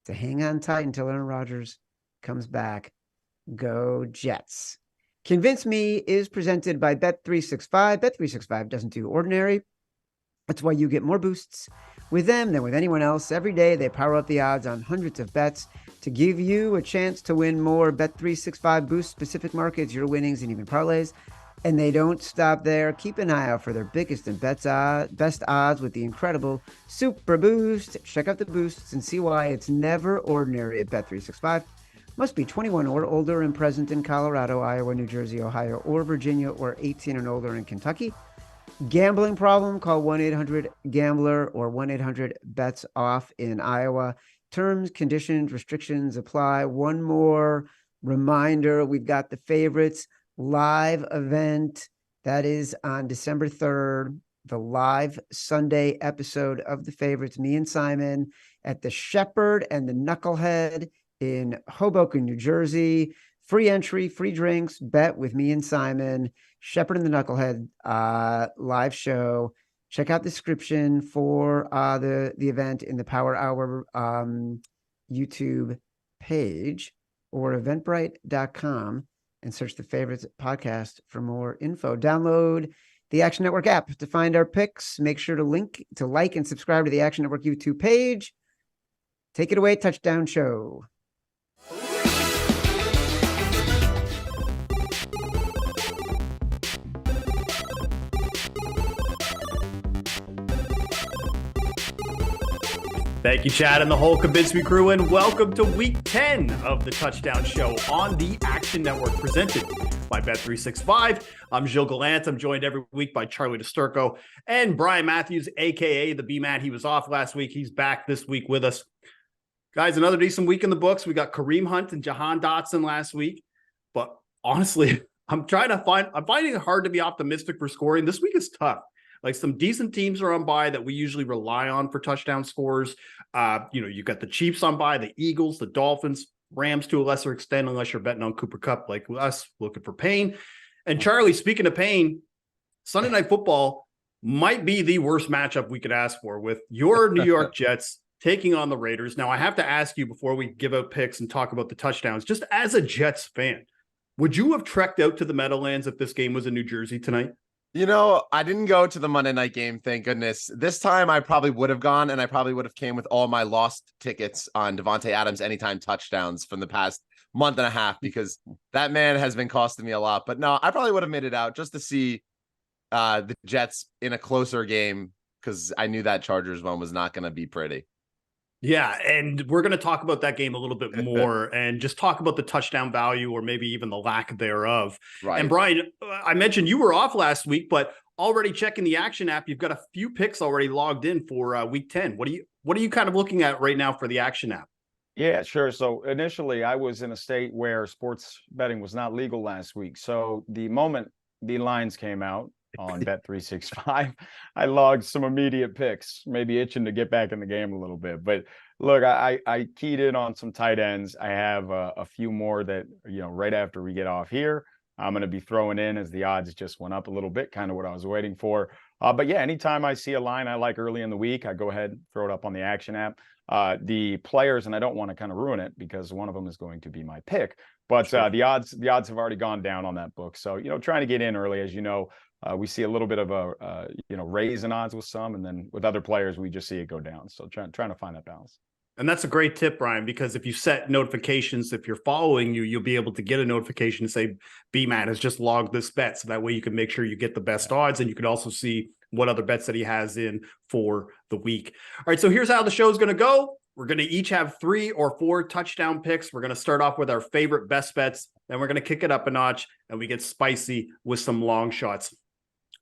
to hang on tight until Aaron Rodgers comes back. Go Jets. Convince Me is presented by Bet365. Bet365 doesn't do ordinary. That's why you get more boosts with them than with anyone else. Every day, they power up the odds on hundreds of bets to give you a chance to win more. Bet365 boosts specific markets, your winnings, and even parlays. And they don't stop there. Keep an eye out for their biggest and best odds with the incredible Super Boost. Check out the boosts and see why it's never ordinary at Bet365. Must be 21 or older and present in Colorado, Iowa, New Jersey, Ohio, or Virginia, or 18 and older in Kentucky. Gambling problem? Call 1-800-GAMBLER or 1-800-BETS-OFF in Iowa. Terms, conditions, restrictions apply. One more reminder, we've got the Favorites live event. That is on December 3rd, the live Sunday episode of the Favorites, me and Simon at the Shepherd and the Knucklehead in Hoboken, New Jersey. Free entry, free drinks, bet with me and Simon. Shepherd and the Knucklehead live show. Check out the description for the event in the Power Hour YouTube page or eventbrite.com and search the Favorites podcast for more info. Download the Action Network app to find our picks. Make sure to like and subscribe to the Action Network YouTube page. Take it away, Touchdown Show. Thank you, Chad, and the whole Convince Me crew, and welcome to week 10 of the Touchdown Show on the Action Network, presented by Bet365. I'm Gilles Gallant. I'm joined every week by Charlie Disturco and Brian Matthews, a.k.a. the B-Man. He was off last week. He's back this week with us. Guys, another decent week in the books. We got Kareem Hunt and Jahan Dotson last week, but honestly, I'm finding it hard to be optimistic for scoring. This week is tough. Like, some decent teams are on bye that we usually rely on for touchdown scores. You got the Chiefs on bye, the Eagles, the Dolphins, Rams to a lesser extent, unless you're betting on Cooper Kupp like us, looking for pain. And Charlie, speaking of pain, Sunday Night Football might be the worst matchup we could ask for, with your New York Jets taking on the Raiders. Now, I have to ask you before we give out picks and talk about the touchdowns, just as a Jets fan, would you have trekked out to the Meadowlands if this game was in New Jersey tonight? I didn't go to the Monday night game, thank goodness. This time I probably would have gone, and I probably would have came with all my lost tickets on Devontae Adams anytime touchdowns from the past month and a half, because that man has been costing me a lot. But no, I probably would have made it out just to see the Jets in a closer game, because I knew that Chargers one was not going to be pretty. Yeah, and we're going to talk about that game a little bit more and just talk about the touchdown value or maybe even the lack thereof. Right. And Brian, I mentioned you were off last week, but already checking the Action app, you've got a few picks already logged in for week 10. What are you kind of looking at right now for the Action app? Yeah, sure. So initially I was in a state where sports betting was not legal last week. So the moment the lines came out on Bet365, I logged some immediate picks, maybe itching to get back in the game a little bit. But look, I keyed in on some tight ends. I have a few more that, right after we get off here, I'm going to be throwing in as the odds just went up a little bit, kind of what I was waiting for. But yeah, anytime I see a line I like early in the week, I go ahead, throw it up on the Action app. The players, and I don't want to kind of ruin it because one of them is going to be my pick, but sure. The odds have already gone down on that book. So, trying to get in early, as we see a little bit of a raise in odds with some, and then with other players, we just see it go down. So trying to find that balance. And that's a great tip, Brian, because if you set notifications, if you're following you'll be able to get a notification to say, B-Man has just logged this bet. So that way you can make sure you get the best odds, and you can also see what other bets that he has in for the week. All right, so here's how the show is going to go. We're going to each have 3 or 4 touchdown picks. We're going to start off with our favorite best bets. Then we're going to kick it up a notch, and we get spicy with some long shots.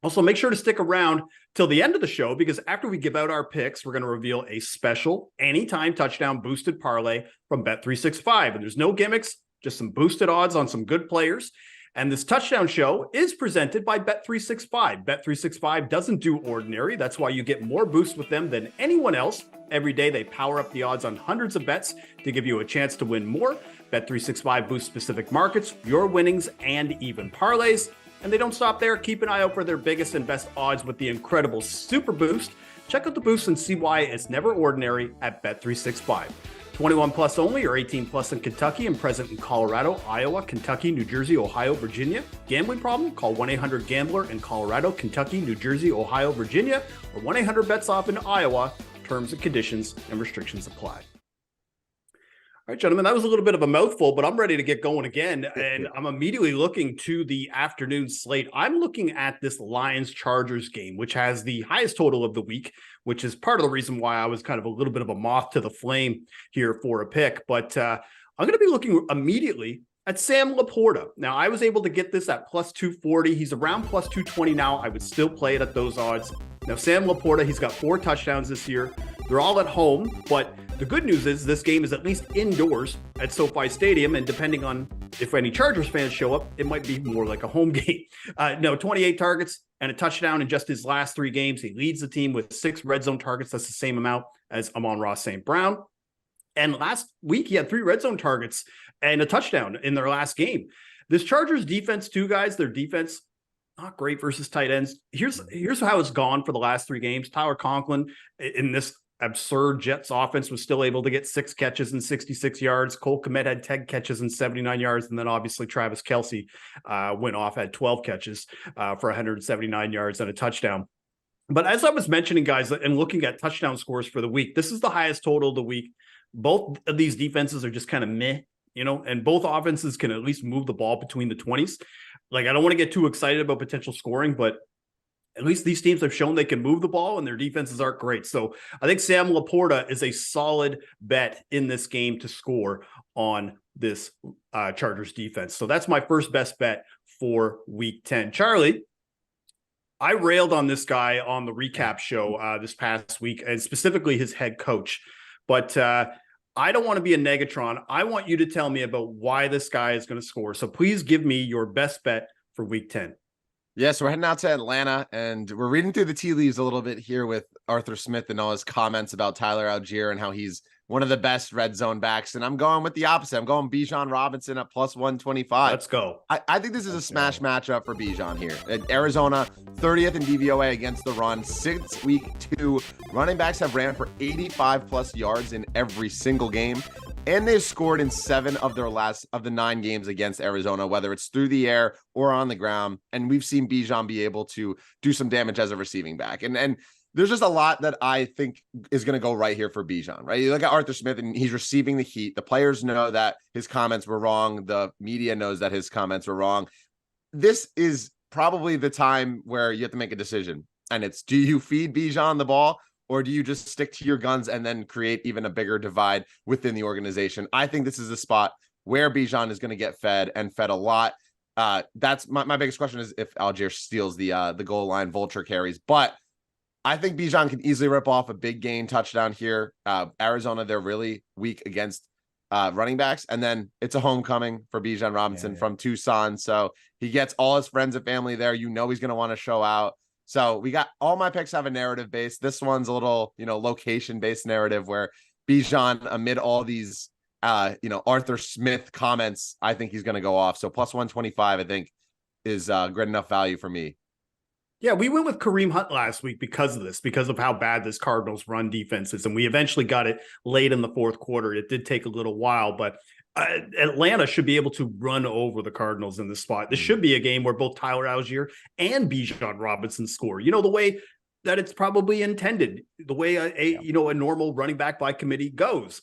Also, make sure to stick around till the end of the show, because after we give out our picks, we're going to reveal a special anytime touchdown boosted parlay from Bet365. And there's no gimmicks, just some boosted odds on some good players. And this touchdown show is presented by Bet365. Bet365 doesn't do ordinary. That's why you get more boosts with them than anyone else. Every day, they power up the odds on hundreds of bets to give you a chance to win more. Bet365 boosts specific markets, your winnings, and even parlays. And they don't stop there. Keep an eye out for their biggest and best odds with the incredible Super Boost. Check out the boost and see why it's never ordinary at Bet365. 21 plus only, or 18 plus in Kentucky and present in Colorado, Iowa, Kentucky, New Jersey, Ohio, Virginia. Gambling problem? Call 1-800-GAMBLER in Colorado, Kentucky, New Jersey, Ohio, Virginia, or 1-800-BETS-OFF in Iowa. Terms and conditions and restrictions apply. All right, gentlemen, that was a little bit of a mouthful, but I'm ready to get going again. And I'm immediately looking to the afternoon slate. I'm looking at this Lions-Chargers game, which has the highest total of the week, which is part of the reason why I was kind of a little bit of a moth to the flame here for a pick. But I'm going to be looking immediately at Sam Laporta. Now, I was able to get this at plus 240. He's around plus 220 now. I would still play it at those odds. Now, Sam Laporta, he's got 4 touchdowns this year. They're all at home, but the good news is this game is at least indoors at SoFi Stadium, and depending on if any Chargers fans show up, it might be more like a home game. 28 targets and a touchdown in just his last 3 games. He leads the team with 6 red zone targets. That's the same amount as Amon-Ra St. Brown. And last week, he had 3 red zone targets and a touchdown in their last game. This Chargers defense, too, guys, their defense, not great versus tight ends. Here's how it's gone for the last 3 games. Tyler Conklin in this absurd Jets offense was still able to get 6 catches and 66 yards. Cole Kmet had 10 catches and 79 yards. And then obviously Travis Kelce went off, had 12 catches for 179 yards and a touchdown. But as I was mentioning, guys, and looking at touchdown scores for the week, this is the highest total of the week. Both of these defenses are just kind of meh, and both offenses can at least move the ball between the 20s. Like, I don't want to get too excited about potential scoring, but at least these teams have shown they can move the ball and their defenses aren't great. So I think Sam Laporta is a solid bet in this game to score on this Chargers defense. So that's my first best bet for week 10. Charlie, I railed on this guy on the recap show this past week, and specifically his head coach. But I don't want to be a Negatron. I want you to tell me about why this guy is going to score. So please give me your best bet for week 10. Yes, we're heading out to Atlanta, and we're reading through the tea leaves a little bit here with Arthur Smith and all his comments about Tyler Algier and how he's one of the best red zone backs. And I'm going with the opposite. I'm going Bijan Robinson at plus 125. Let's go. I think this is a smash matchup for Bijan here. Arizona, 30th in DVOA against the run, 6 week 2. Running backs have ran for 85 plus yards in every single game. and they've scored in 7 of the 9 games against Arizona, whether it's through the air or on the ground. And we've seen Bijan be able to do some damage as a receiving back. And there's just a lot that I think is going to go right here for Bijan, right? You look at Arthur Smith and he's receiving the heat. The players know that his comments were wrong. The media knows that his comments were wrong. This is probably the time where you have to make a decision. And it's, do you feed Bijan the ball, or do you just stick to your guns and then create even a bigger divide within the organization? I think this is a spot where Bijan is going to get fed and fed a lot. That's my biggest question is if Algier steals the goal line vulture carries, but I think Bijan can easily rip off a big gain touchdown here. Arizona, they're really weak against running backs. And then it's a homecoming for Bijan Robinson from Tucson. So he gets all his friends and family there. You know he's going to want to show out. So we got all my picks have a narrative base. This one's a little, location based narrative where Bijan, amid all these, Arthur Smith comments, I think he's going to go off. So plus 125, I think, is great enough value for me. Yeah, we went with Kareem Hunt last week because of this, because of how bad this Cardinals run defense is. And we eventually got it late in the fourth quarter. It did take a little while, but Atlanta should be able to run over the Cardinals in this spot. This should be a game where both Tyler Algier and Bijan Robinson score. The way that it's probably intended, the way a normal running back by committee goes.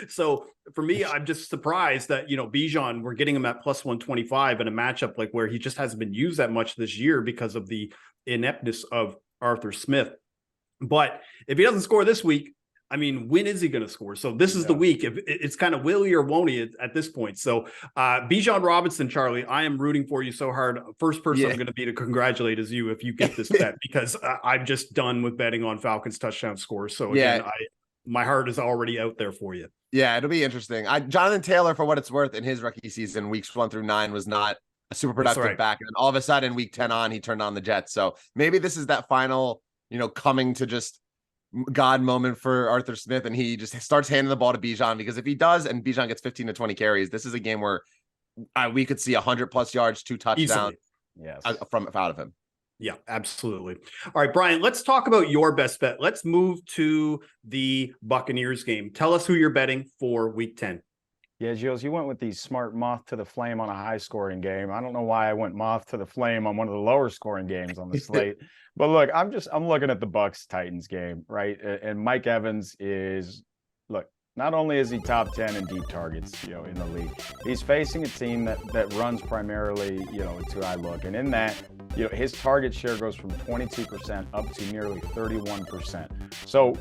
So for me, I'm just surprised that, Bijan, we're getting him at plus 125 in a matchup like where he just hasn't been used that much this year because of the ineptness of Arthur Smith. But if he doesn't score this week, when is he going to score? So this is the week. If it's kind of will he or won't he at this point. So Bijan Robinson, Charlie, I am rooting for you so hard. First person I'm going to be to congratulate is you if you get this bet, because I'm just done with betting on Falcons touchdown scores. So again, my heart is already out there for you. Yeah, it'll be interesting. Jonathan Taylor, for what it's worth, in his rookie season, weeks 1 through 9, was not a super productive back. And all of a sudden, week 10 on, he turned on the Jets. So maybe this is that final, coming to just God moment for Arthur Smith, and he just starts handing the ball to Bijan, because if he does and Bijan gets 15 to 20 carries, this is a game where we could see 100+ yards, 2 touchdowns from out of him. Yeah, absolutely. All right, Brian, let's talk about your best bet. Let's move to the Buccaneers game. Tell us who you're betting for week 10. Yeah, Gilles, you went with the smart moth to the flame on a high scoring game. I don't know why I went moth to the flame on one of the lower scoring games on the slate. But look, I'm looking at the Bucs Titans game, right? And Mike Evans is, not only is he top 10 in deep targets, in the league, he's facing a team that runs primarily, into high look. And in that, his target share goes from 22% up to nearly 31%. So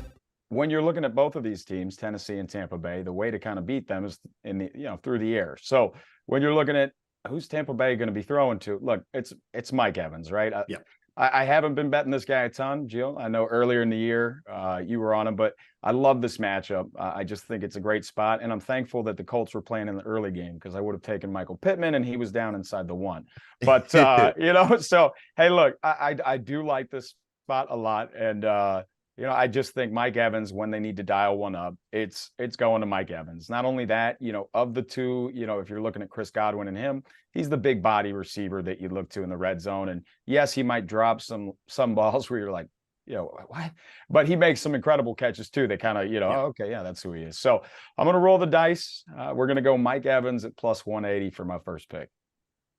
when you're looking at both of these teams, Tennessee and Tampa Bay, the way to kind of beat them is in the, through the air. So when you're looking at who's Tampa Bay going to be throwing to, look, it's Mike Evans, right? I haven't been betting this guy a ton, Gilles. I know earlier in the year you were on him, but I love this matchup. I just think it's a great spot, and I'm thankful that the Colts were playing in the early game, because I would have taken Michael Pittman, and he was down inside the 1. But so hey, look, I do like this spot a lot, and I just think Mike Evans, when they need to dial one up, it's going to Mike Evans. Not only that, of the two, if you're looking at Chris Godwin and him, he's the big body receiver that you look to in the red zone. And yes, he might drop some balls where you're like, what? But he makes some incredible catches too. They kind of, okay, yeah, that's who he is. So I'm going to roll the dice. We're going to go Mike Evans at plus 180 for my first pick.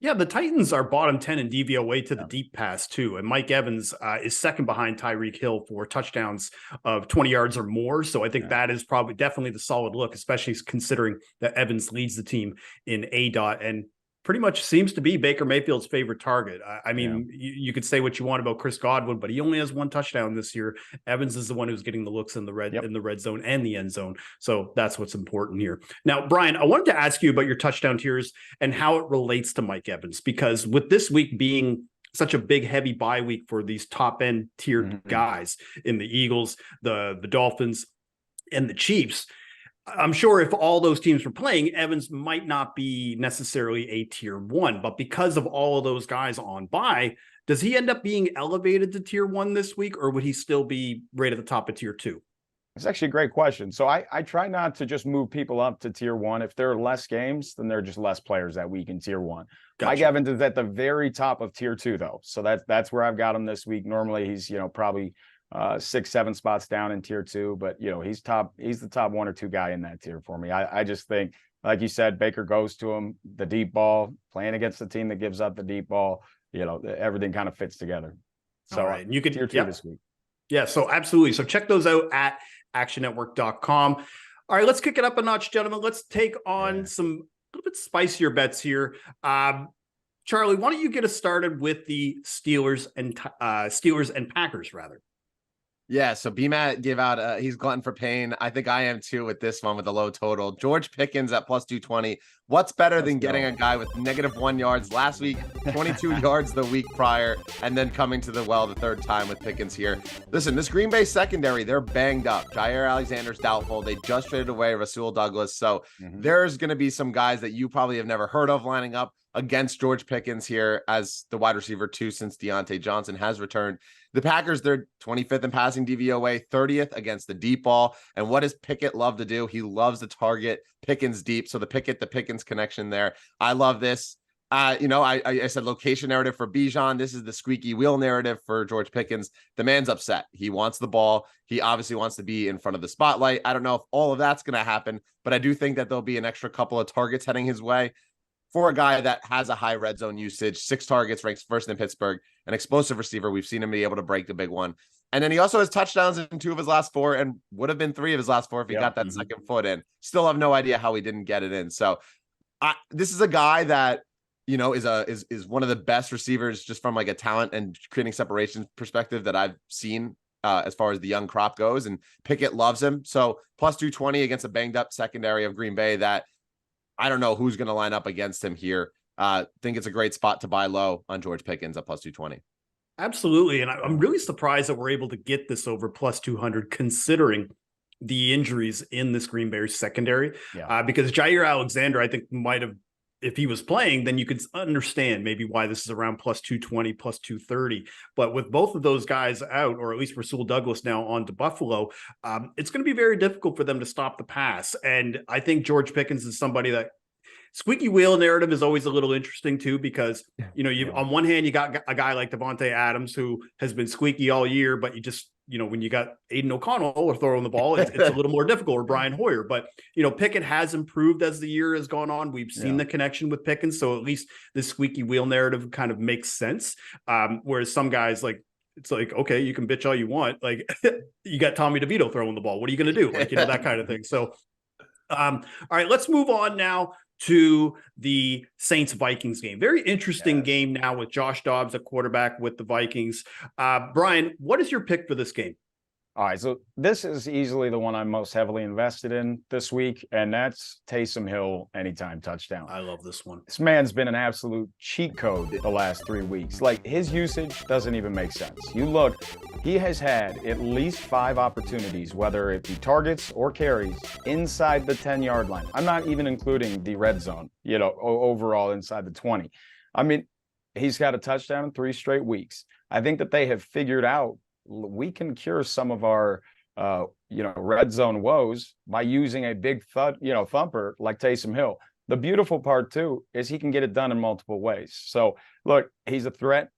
Yeah, the Titans are bottom 10 in DVOA to the deep pass too. And Mike Evans is second behind Tyreek Hill for touchdowns of 20 yards or more. So I think that is probably definitely the solid look, especially considering that Evans leads the team in ADOT and pretty much seems to be Baker Mayfield's favorite target. You could say what you want about Chris Godwin, but he only has 1 touchdown this year. Evans is the one who's getting the looks in the red zone and the end zone. So that's what's important here. Now, Brian, I wanted to ask you about your touchdown tiers and how it relates to Mike Evans, because with this week being such a big, heavy bye week for these top end tiered guys in the Eagles, the Dolphins, and the Chiefs, I'm sure if all those teams were playing, Evans might not be necessarily a tier 1, but because of all of those guys on bye, does he end up being elevated to tier 1 this week, or would he still be right at the top of tier 2? It's actually a great question. So I try not to just move people up to tier 1. If there are less games, then there are just less players that week in tier 1. Gotcha. Mike Evans is at the very top of tier 2 though. So that's where I've got him this week. Normally he's, probably 6, 7 spots down in tier 2, but he's the top 1 or 2 guy in that tier for me. I just think, like you said, Baker goes to him, the deep ball, playing against the team that gives up the deep ball, everything kind of fits together. So all right. And you can tier 2 this week. Yeah, so absolutely. So check those out at actionnetwork.com. All right, let's kick it up a notch, gentlemen. Let's take on some a little bit spicier bets here. Charlie, why don't you get us started with the Steelers and Packers, rather? Yeah, so BMAT gave out, he's glutton for pain. I think I am too with this one with a low total. George Pickens at plus 220. What's better than getting a guy with -1 yards last week, 22 yards the week prior, and then coming to the well the third time with Pickens here? Listen, this Green Bay secondary, they're banged up. Jair Alexander's doubtful. They just traded away Rasul Douglas. So there's going to be some guys that you probably have never heard of lining up against George Pickens here as the wide receiver 2 since Deontay Johnson has returned. The Packers, they're 25th in passing DVOA, 30th against the deep ball. And what does Pickett love to do? He loves to target Pickens deep. So the Pickens connection there. I love this. I said location narrative for Bijan. This is the squeaky wheel narrative for George Pickens. The man's upset. He wants the ball. He obviously wants to be in front of the spotlight. I don't know if all of that's going to happen, but I do think that there'll be an extra couple of targets heading his way. For a guy that has a high red zone usage, 6 targets, ranks first in Pittsburgh, an explosive receiver. We've seen him be able to break the big one. And then he also has touchdowns in 2 of his last 4 and would have been 3 of his last 4 if he got that second foot in. Still have no idea how he didn't get it in. So this is a guy that, is one of the best receivers just from like a talent and creating separation perspective that I've seen as far as the young crop goes. And Pickett loves him. So plus 220 against a banged up secondary of Green Bay that I don't know who's going to line up against him here. Think it's a great spot to buy low on George Pickens at plus 220. Absolutely. And I'm really surprised that we're able to get this over plus 200 considering the injuries in this Green Bay secondary. Because Jair Alexander, I think, might have, if he was playing, then you could understand maybe why this is around plus 220, plus 230. But with both of those guys out, or at least Rasul Douglas now on to Buffalo, it's going to be very difficult for them to stop the pass. And I think George Pickens is somebody that squeaky wheel narrative is always a little interesting too, because, on one hand, you got a guy like Devontae Adams who has been squeaky all year, but you just, when you got Aiden O'Connell or throwing the ball, it's a little more difficult, or Brian Hoyer. But, Pickett has improved as the year has gone on. We've seen the connection with Pickens. So at least this squeaky wheel narrative kind of makes sense. Whereas some guys it's like, okay, you can bitch all you want. Like you got Tommy DeVito throwing the ball. What are you going to do? That kind of thing. So, all right, let's move on now to the Saints-Vikings game. Very interesting game now with Josh Dobbs at quarterback with the Vikings. Brian, what is your pick for this game? All right, so this is easily the one I'm most heavily invested in this week, and that's Taysom Hill anytime touchdown. I love this one. This man's been an absolute cheat code the last 3 weeks. Like, his usage doesn't even make sense. You look, he has had at least 5 opportunities, whether it be targets or carries, inside the 10-yard line. I'm not even including the red zone, overall inside the 20. I mean, he's got a touchdown in 3 straight weeks. I think that they have figured out we can cure some of our, red zone woes by using a big thumper like Taysom Hill. The beautiful part too is he can get it done in multiple ways. So look, he's a threat,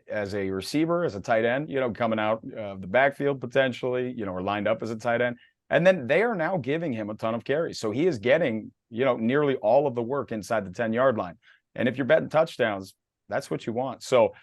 as a receiver, as a tight end, coming out of the backfield potentially, or lined up as a tight end. And then they are now giving him a ton of carries. So he is getting, nearly all of the work inside the 10-yard line. And if you're betting touchdowns, that's what you want. So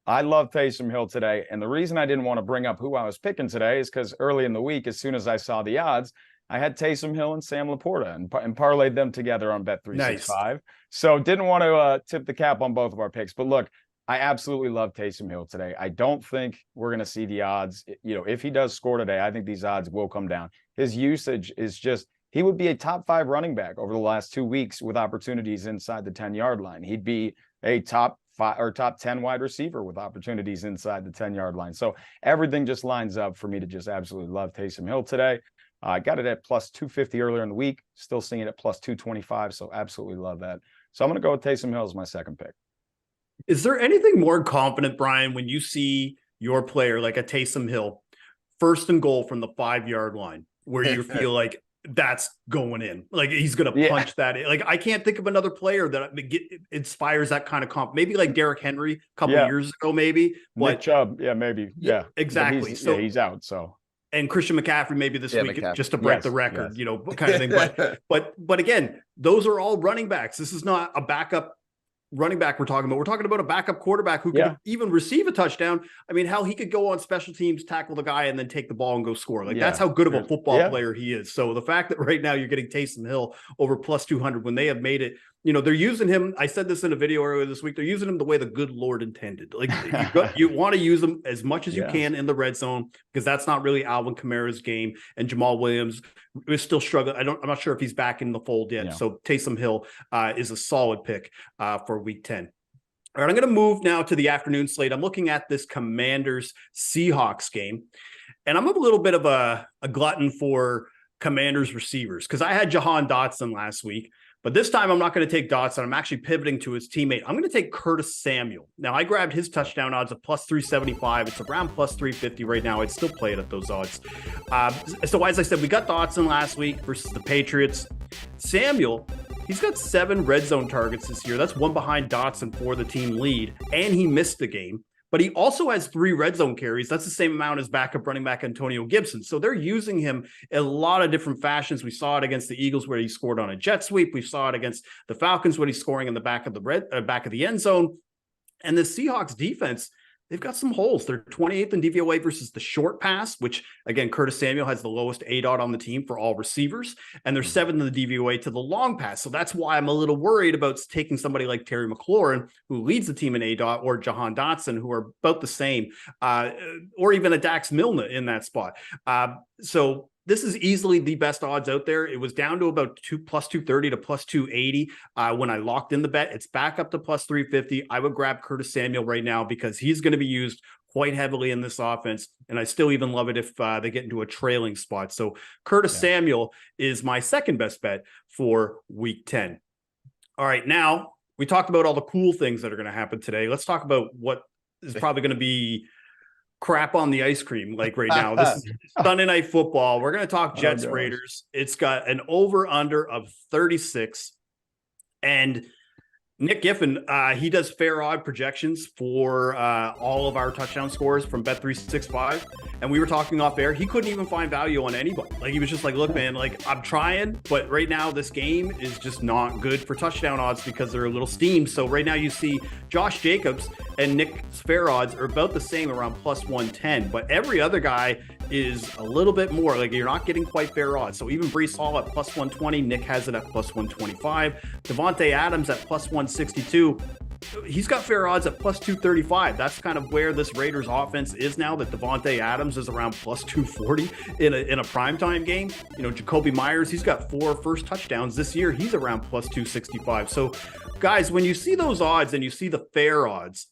I love Taysom Hill today. And the reason I didn't want to bring up who I was picking today is because early in the week, as soon as I saw the odds, I had Taysom Hill and Sam Laporta and parlayed them together on Bet365. Nice. So didn't want to tip the cap on both of our picks. But look, I absolutely love Taysom Hill today. I don't think we're going to see the odds. If he does score today, I think these odds will come down. His usage is just, he would be a top 5 running back over the last 2 weeks with opportunities inside the 10-yard line. He'd be a top 5 or top 10 wide receiver with opportunities inside the 10-yard line. So everything just lines up for me to just absolutely love Taysom Hill today. I got it at plus 250 earlier in the week, still seeing it at plus 225. So absolutely love that. So I'm going to go with Taysom Hill as my second pick. Is there anything more confident, Brian, when you see your player like a Taysom Hill, first and goal from the 5-yard line, where you feel like that's going in. Like he's going to Yeah. punch that in. Like I can't think of another player that inspires that kind of comp. Maybe like Derrick Henry a couple Yeah. years ago, maybe. But Nick Chubb, yeah, maybe. Yeah. But exactly. he's, So he's out. So and Christian McCaffrey maybe this week McCaffrey. just to break Yes, the record, yes. you know, kind of thing. But again, those are all running backs. This is not a backup running back we're talking about. We're talking about a backup quarterback who could even receive a touchdown. I mean, hell, he could go on special teams, tackle the guy, and then take the ball and go score. Like that's how good of a football player he is. So the fact that right now you're getting Taysom Hill over plus 200 when they have made it, you know, they're using him. I said this in a video earlier this week. They're using him the way the good Lord intended. Like you want to use him as much as you can in the red zone because that's not really Alvin Kamara's game. And Jamal Williams is still struggling. I'm not sure if he's back in the fold yet. So Taysom Hill is a solid pick for week 10. All right, I'm going to move now to the afternoon slate. I'm looking at this Commanders-Seahawks game, and I'm a little bit of a glutton for Commanders receivers because I had Jahan Dotson last week, but this time I'm not going to take Dotson. I'm actually pivoting to his teammate. I'm going to take Curtis Samuel. Now, I grabbed his touchdown odds of plus 375. It's around plus 350 right now. I'd still play it at those odds. So as I said, we got Dotson last week versus the Patriots. Samuel, he's got 7 red zone targets this year. That's one behind Dotson for the team lead, and he missed the game. But he also has 3 red zone carries. That's the same amount as backup running back Antonio Gibson. So they're using him in a lot of different fashions. We saw it against the Eagles where he scored on a jet sweep. We saw it against the Falcons when he's scoring in the back of the end zone. And the Seahawks defense, they've got some holes. They're 28th in DVOA versus the short pass, which, again, Curtis Samuel has the lowest ADOT on the team for all receivers, and they're 7th in the DVOA to the long pass. So that's why I'm a little worried about taking somebody like Terry McLaurin, who leads the team in ADOT, or Jahan Dotson, who are about the same, or even a Dax Milne in that spot. So this is easily the best odds out there. It was down to about plus 230 to plus 280 when I locked in the bet. It's back up to plus 350. I would grab Curtis Samuel right now because he's going to be used quite heavily in this offense. And I still even love it if they get into a trailing spot. So Curtis Samuel is my second best bet for week 10. All right. Now we talked about all the cool things that are going to happen today. Let's talk about what is probably going to be crap on the ice cream like right now. This is Sunday Night Football. We're going to talk Jets Raiders. It's got an over under of 36, and Nick Giffen, he does fair odd projections for all of our touchdown scores from Bet365. And we were talking off air. He couldn't even find value on anybody. Like, he was just like, look, man, like, I'm trying, but right now this game is just not good for touchdown odds because they're a little steamed. So right now you see Josh Jacobs and Nick's fair odds are about the same, around plus 110. But every other guy is a little bit more. Like, you're not getting quite fair odds. So even Breece Hall at plus 120, Nick has it at plus 125. Devontae Adams at plus 162. He's got fair odds at plus 235. That's kind of where this Raiders offense is now, that Devontae Adams is around plus 240 in a primetime game. You know, Jacoby Myers, he's got 4 first touchdowns this year. He's around plus 265. So guys, when you see those odds and you see the fair odds,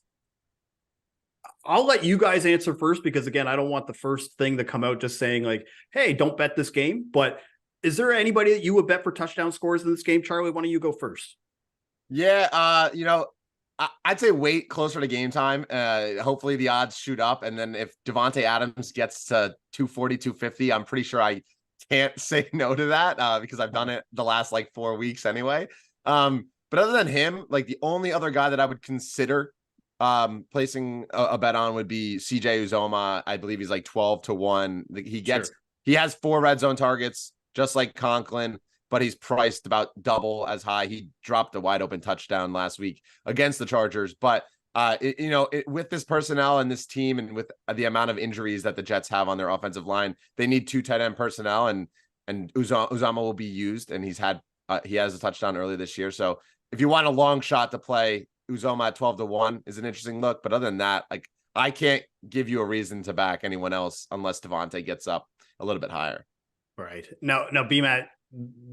I'll let you guys answer first, because again, I don't want the first thing to come out just saying like, hey, don't bet this game. But is there anybody that you would bet for touchdown scores in this game? Charlie, why don't you go first? Yeah, you know, I'd say wait closer to game time. Hopefully the odds shoot up. And then if Devontae Adams gets to 240, 250, I'm pretty sure I can't say no to that because I've done it the last like 4 weeks anyway. But other than him, like the only other guy that I would consider placing a bet on would be CJ Uzoma. I believe he's like 12-1. He has 4 red zone targets, just like Conklin, but he's priced about double as high. He dropped a wide open touchdown last week against the Chargers. But, with this personnel and this team and with the amount of injuries that the Jets have on their offensive line, they need 2 tight end personnel, and Uzama will be used. And he has a touchdown early this year. So if you want a long shot to play, Uzoma at 12-1 is an interesting look. But other than that, like, I can't give you a reason to back anyone else unless Devontae gets up a little bit higher. Right. Now, BMAT,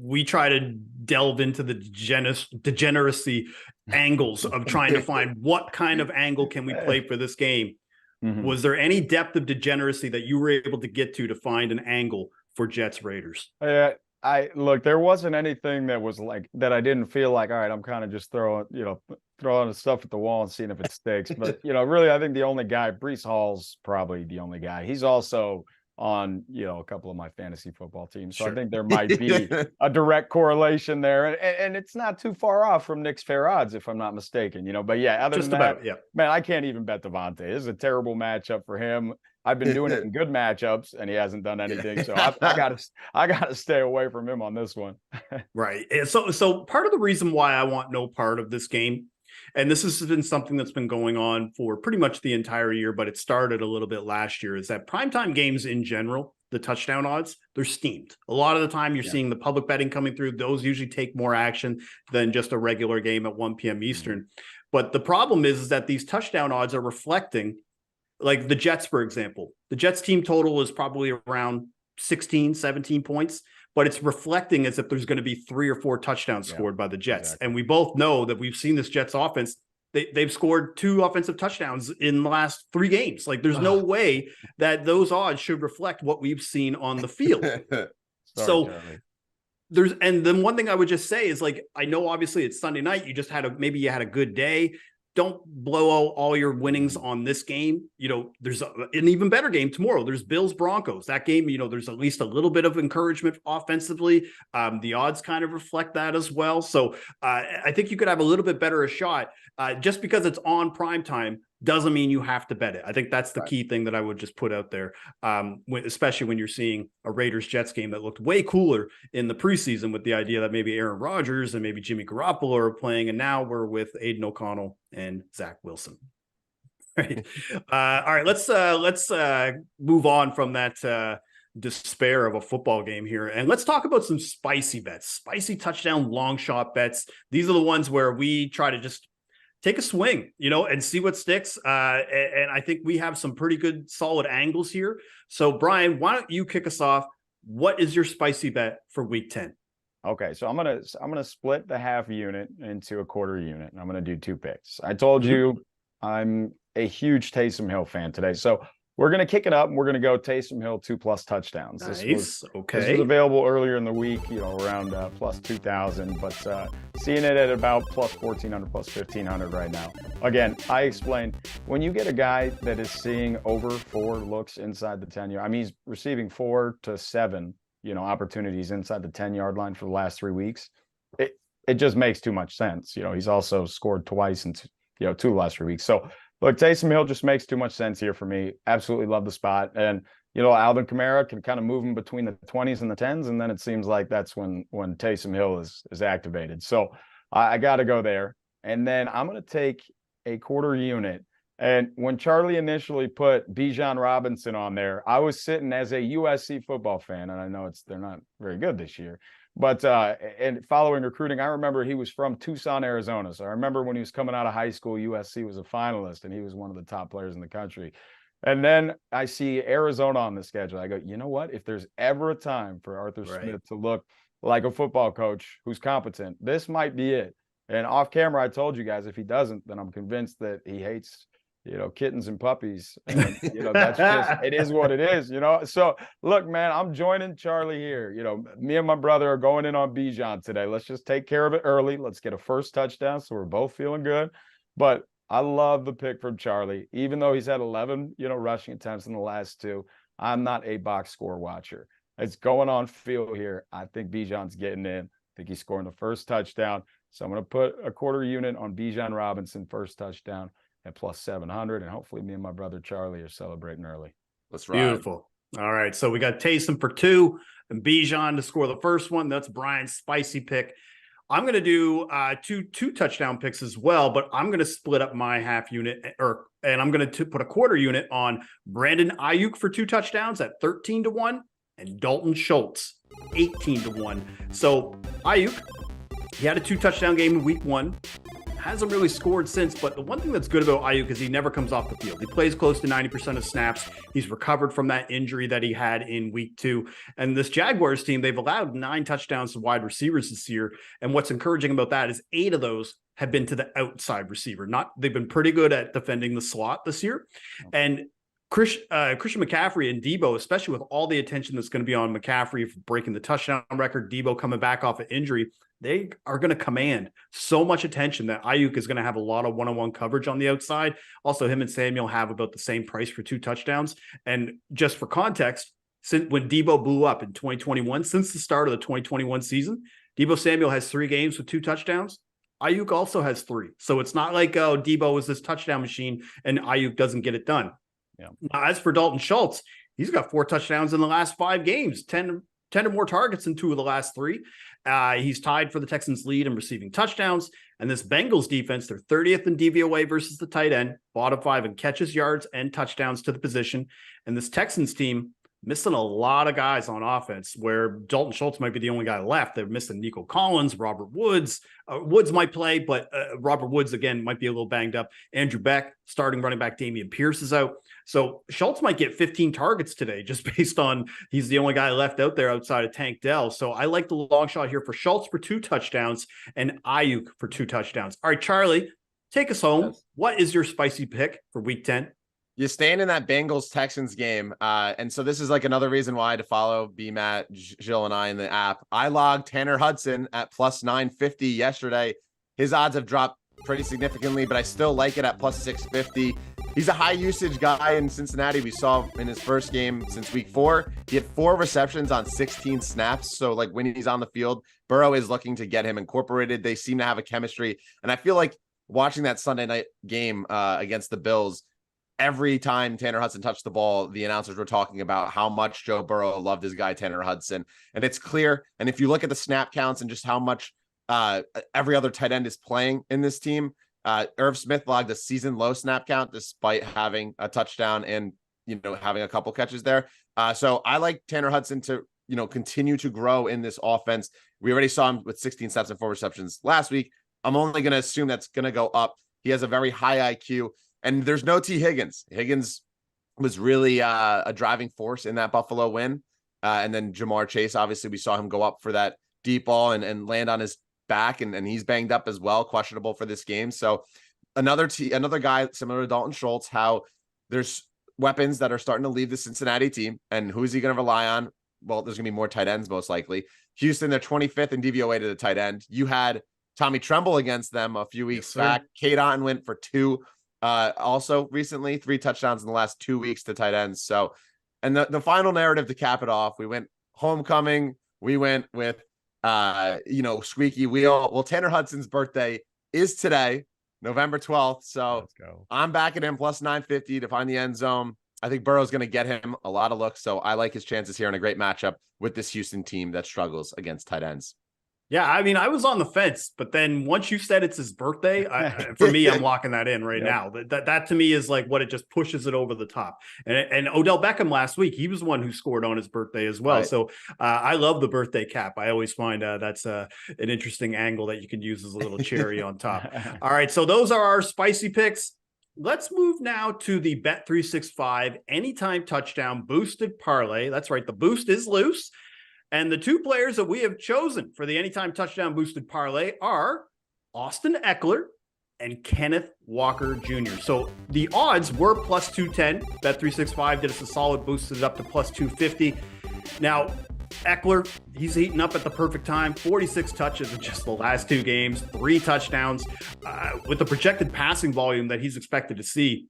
we try to delve into the degeneracy angles of trying to find what kind of angle can we play for this game. Mm-hmm. Was there any depth of degeneracy that you were able to get to find an angle for Jets Raiders? There wasn't anything that was like that. I didn't feel like, all right, I'm kind of just throwing the stuff at the wall and seeing if it sticks. But really, I think the only guy, Breece Hall's probably the only guy. He's also on, a couple of my fantasy football teams. So Sure. I think there might be a direct correlation there. And it's not too far off from Nick's fair odds, if I'm not mistaken, But yeah, other Just than about, that, yeah. man, I can't even bet Devontae. This is a terrible matchup for him. I've been doing it in good matchups and he hasn't done anything. So I gotta stay away from him on this one. Right. And so part of the reason why I want no part of this game, and this has been something that's been going on for pretty much the entire year, but it started a little bit last year, is that primetime games in general, the touchdown odds, they're steamed. A lot of the time you're seeing the public betting coming through. Those usually take more action than just a regular game at 1 p.m. Eastern. But the problem is that these touchdown odds are reflecting, like the Jets, for example. The Jets team total is probably around 16, 17 points, but it's reflecting as if there's going to be 3 or 4 touchdowns scored by the Jets. Exactly. And we both know that we've seen this Jets offense. They've scored 2 offensive touchdowns in the last 3 games. Like, there's no way that those odds should reflect what we've seen on the field. And then one thing I would just say is, like, I know obviously it's Sunday night. You just maybe you had a good day. Don't blow out all your winnings on this game. There's an even better game tomorrow. There's Bills Broncos. That game, there's at least a little bit of encouragement offensively. The odds kind of reflect that as well. So I think you could have a little bit better a shot. Just because it's on prime time doesn't mean you have to bet it. I think that's the key thing that I would just put out there, especially when you're seeing a Raiders-Jets game that looked way cooler in the preseason, with the idea that maybe Aaron Rodgers and maybe Jimmy Garoppolo are playing, and now we're with Aiden O'Connell and Zach Wilson. Right. All right, let's move on from that despair of a football game here, and let's talk about some spicy bets, spicy touchdown long shot bets. These are the ones where we try to just take a swing, and see what sticks. And I think we have some pretty good, solid angles here. So, Brian, why don't you kick us off? What is your spicy bet for Week 10? Okay, so I'm gonna split the half unit into a quarter unit, and I'm gonna do 2 picks. I told you I'm a huge Taysom Hill fan today, so we're going to kick it up and we're going to go Taysom Hill 2+ touchdowns. Nice. This was available earlier in the week, around plus 2,000, but seeing it at about plus 1,400, plus 1,500 right now. Again, I explained, when you get a guy that is seeing over 4 looks inside the 10-yard, I mean, he's receiving 4 to 7, opportunities inside the 10-yard line for the last 3 weeks. It just makes too much sense. He's also scored twice in 2 of the last 3 weeks. So, look, Taysom Hill just makes too much sense here for me. Absolutely love the spot. And, Alvin Kamara can kind of move him between the 20s and the 10s. And then it seems like that's when Taysom Hill is activated. So I got to go there. And then I'm going to take a quarter unit. And when Charlie initially put Bijan Robinson on there, I was sitting as a USC football fan. And I know they're not very good this year. But and following recruiting, I remember he was from Tucson, Arizona. So I remember when he was coming out of high school, USC was a finalist, and he was one of the top players in the country. And then I see Arizona on the schedule. I go, you know what? If there's ever a time for Arthur Smith to look like a football coach who's competent, this might be it. And off camera, I told you guys, if he doesn't, then I'm convinced that he hates kittens and puppies. And, that's just, it is what it is, So, look, man, I'm joining Charlie here. Me and my brother are going in on Bijan today. Let's just take care of it early. Let's get a first touchdown so we're both feeling good. But I love the pick from Charlie. Even though he's had 11, rushing attempts in the last 2, I'm not a box score watcher. It's going on feel here. I think Bijan's getting in. I think he's scoring the first touchdown. So I'm going to put a quarter unit on Bijan Robinson, first touchdown, at plus 700, and hopefully me and my brother Charlie are celebrating early. Let's ride. Beautiful. All right, so we got Taysom for 2 and Bijan to score the first one. That's Brian's spicy pick. I'm going to do two touchdown picks as well, but I'm going to split up my half unit, and I'm going to put a quarter unit on Brandon Ayuk for 2 touchdowns at 13-1, and Dalton Schultz 18-1. So Ayuk, he had a 2 touchdown game in Week 1. Hasn't really scored since, but the one thing that's good about Ayuk is he never comes off the field. He plays close to 90% of snaps. He's recovered from that injury that he had in Week 2. And this Jaguars team, they've allowed 9 touchdowns to wide receivers this year. And what's encouraging about that is 8 of those have been to the outside receiver. They've been pretty good at defending the slot this year. And Christian McCaffrey and Debo, especially with all the attention that's going to be on McCaffrey for breaking the touchdown record, Debo coming back off an injury, they are going to command so much attention that Ayuk is going to have a lot of one-on-one coverage on the outside. Also, him and Samuel have about the same price for 2 touchdowns. And just for context, since when Debo blew up in 2021, since the start of the 2021 season, Debo Samuel has 3 games with 2 touchdowns. Ayuk also has 3. So it's not like, oh, Debo is this touchdown machine and Ayuk doesn't get it done. Yeah. Now, as for Dalton Schultz, he's got 4 touchdowns in the last 5 games, 10 or more targets in 2 of the last 3. He's tied for the Texans' lead in receiving touchdowns. And this Bengals defense, they're 30th in DVOA versus the tight end, bottom 5 in catches, yards, and touchdowns to the position. And this Texans team missing a lot of guys on offense, where Dalton Schultz might be the only guy left. They're missing Nico Collins, Robert Woods. Woods might play, but Robert Woods, again, might be a little banged up. Andrew Beck, starting running back Damian Pierce is out. So Schultz might get 15 targets today just based on he's the only guy left out there outside of Tank Dell. So I like the long shot here for Schultz for 2 touchdowns and Ayuk for 2 touchdowns. All right, Charlie, take us home. Yes. What is your spicy pick for week 10? You're staying in that Bengals-Texans game. And so this is like another reason why to follow BMAT, Gilles, and I in the app. I logged Tanner Hudson at plus 950 yesterday. His odds have dropped pretty significantly, but I still like it at plus 650. He's a high usage guy in Cincinnati. We saw in his first game since week 4, he had 4 receptions on 16 snaps. So like when he's on the field, Burrow is looking to get him incorporated. They seem to have a chemistry. And I feel like watching that Sunday night game against the Bills, every time Tanner Hudson touched the ball, the announcers were talking about how much Joe Burrow loved his guy, Tanner Hudson. And it's clear. And if you look at the snap counts and just how much every other tight end is playing in this team, Irv Smith logged a season low snap count despite having a touchdown and, having a couple catches there. So I like Tanner Hudson to, continue to grow in this offense. We already saw him with 16 snaps and 4 receptions last week. I'm only going to assume that's going to go up. He has a very high IQ. And there's no T. Higgins. Higgins was really a driving force in that Buffalo win. And then Jamar Chase, obviously, we saw him go up for that deep ball and land on his back, and he's banged up as well, questionable for this game. So another guy similar to Dalton Schultz, how there's weapons that are starting to leave the Cincinnati team. And who's he going to rely on? Well, there's going to be more tight ends, most likely. Houston, they're 25th in DVOA to the tight end. You had Tommy Tremble against them a few weeks back. Cade Otton went for 2. Also recently 3 touchdowns in the last 2 weeks to tight ends. So, and the final narrative to cap it off, we went homecoming. We went with, squeaky wheel. Well, Tanner Hudson's birthday is today, November 12th. So I'm backing him plus 950 to find the end zone. I think Burrow's going to get him a lot of looks. So I like his chances here in a great matchup with this Houston team that struggles against tight ends. Yeah, I mean, I was on the fence, but then once you said it's his birthday, for me, I'm locking that in right now. That to me is like what it just pushes it over the top. And Odell Beckham last week, he was one who scored on his birthday as well. Right. So I love the birthday cap. I always find that's an interesting angle that you can use as a little cherry on top. All right, so those are our spicy picks. Let's move now to the Bet365 anytime touchdown boosted parlay. That's right, the boost is loose. And the 2 players that we have chosen for the anytime touchdown boosted parlay are Austin Eckler and Kenneth Walker Jr. So the odds were plus 210. Bet365 did us a solid, boosted it up to plus 250. Now, Eckler, he's heating up at the perfect time. 46 touches in just the last 2 games, 3 touchdowns. With the projected passing volume that he's expected to see,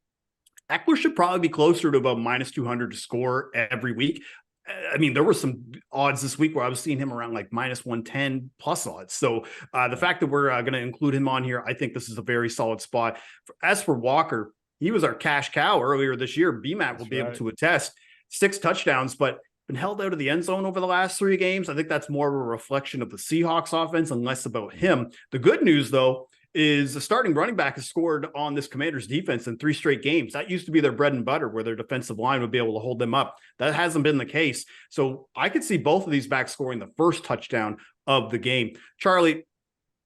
Eckler should probably be closer to about minus 200 to score every week. I mean, there were some odds this week where I was seeing him around like minus 110 plus odds. So the fact that we're going to include him on here, I think this is a very solid spot. As for Walker, he was our cash cow earlier this year. BMAT will be able to attest 6 touchdowns, but been held out of the end zone over the last 3 games. I think that's more of a reflection of the Seahawks offense and less about him. The good news, though, is the starting running back has scored on this Commanders defense in 3 straight games. That used to be their bread and butter, where their defensive line would be able to hold them up. That hasn't been the case. So I could see both of these backs scoring the first touchdown of the game. Charlie,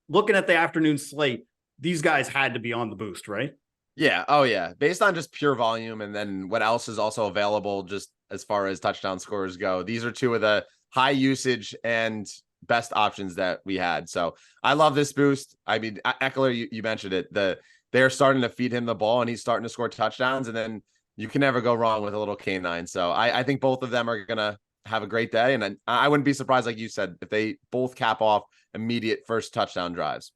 looking at the afternoon slate, these guys had to be on the boost, right? Yeah. Oh yeah. Based on just pure volume and then what else is also available just as far as touchdown scores go. These are 2 of the high usage and best options that we had. So I love this boost. I mean, Eckler, you mentioned it, they're starting to feed him the ball and he's starting to score touchdowns, and then you can never go wrong with a little canine. So I think both of them are going to have a great day. And I wouldn't be surprised, like you said, if they both cap off immediate first touchdown drives.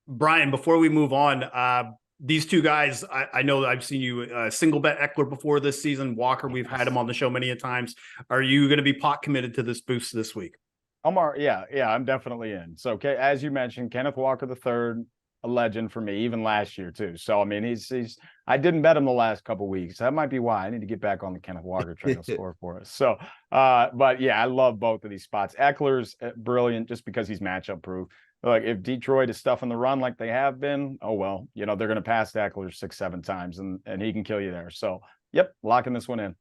Brian, before we move on, These two guys, I know that I've seen you single bet Eckler before this season. Walker, we've had him on the show many a times. Are you going to be pot committed to this boost this week? Yeah, I'm definitely in. So, okay, as you mentioned, Kenneth Walker III, a legend for me, even last year too. So, I mean, he's. I didn't bet him the last couple of weeks. That might be why I need to get back on the Kenneth Walker train to score for us. So, but yeah, I love both of these spots. Eckler's brilliant just because he's matchup proof. Like if Detroit is stuffing the run like they have been, oh well, they're going to pass Eckler 6-7 times and he can kill you there. So, yep, locking this one in.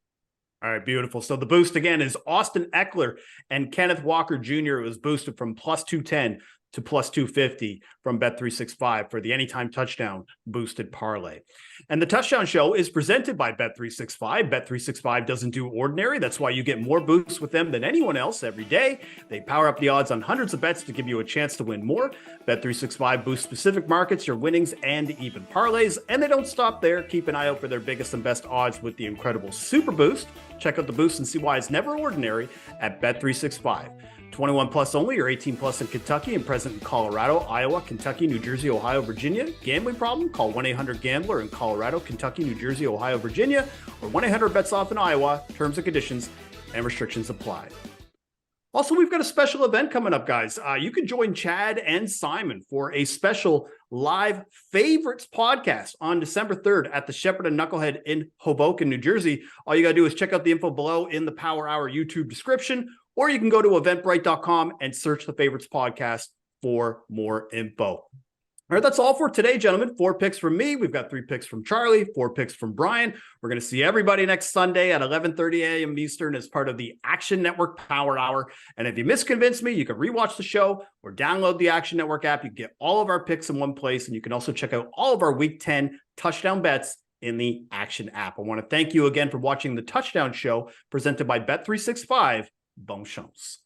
All right, beautiful. So the boost again is Austin Eckler and Kenneth Walker Jr. It was boosted from plus 210 to plus 250 from Bet365 for the anytime touchdown boosted parlay. And the touchdown show is presented by Bet365. Bet365 doesn't do ordinary. That's why you get more boosts with them than anyone else every day. They power up the odds on hundreds of bets to give you a chance to win more. Bet365 boosts specific markets, your winnings, and even parlays. And they don't stop there. Keep an eye out for their biggest and best odds with the incredible Super Boost. Check out the boost and see why it's never ordinary at Bet365. 21 plus only or 18 plus in Kentucky and present in Colorado, Iowa, Kentucky, New Jersey, Ohio, Virginia. Gambling problem? Call 1-800-GAMBLER in Colorado, Kentucky, New Jersey, Ohio, Virginia, or 1-800-BETS-OFF in Iowa. Terms and conditions and restrictions apply. Also, we've got a special event coming up, guys. You can join Chad and Simon for a special live favorites podcast on December 3rd at the Shepherd and Knucklehead in Hoboken, New Jersey. All you got to do is check out the info below in the Power Hour YouTube description, or you can go to eventbrite.com and search the favorites podcast for more info. All right, that's all for today, gentlemen. 4 picks from me. We've got 3 picks from Charlie, 4 picks from Brian. We're going to see everybody next Sunday at 11:30 a.m. Eastern as part of the Action Network Power Hour. And if you misconvinced me, you can rewatch the show or download the Action Network app. You can get all of our picks in one place, and you can also check out all of our Week 10 touchdown bets in the Action app. I want to thank you again for watching the Touchdown Show presented by Bet365. Bonne chance.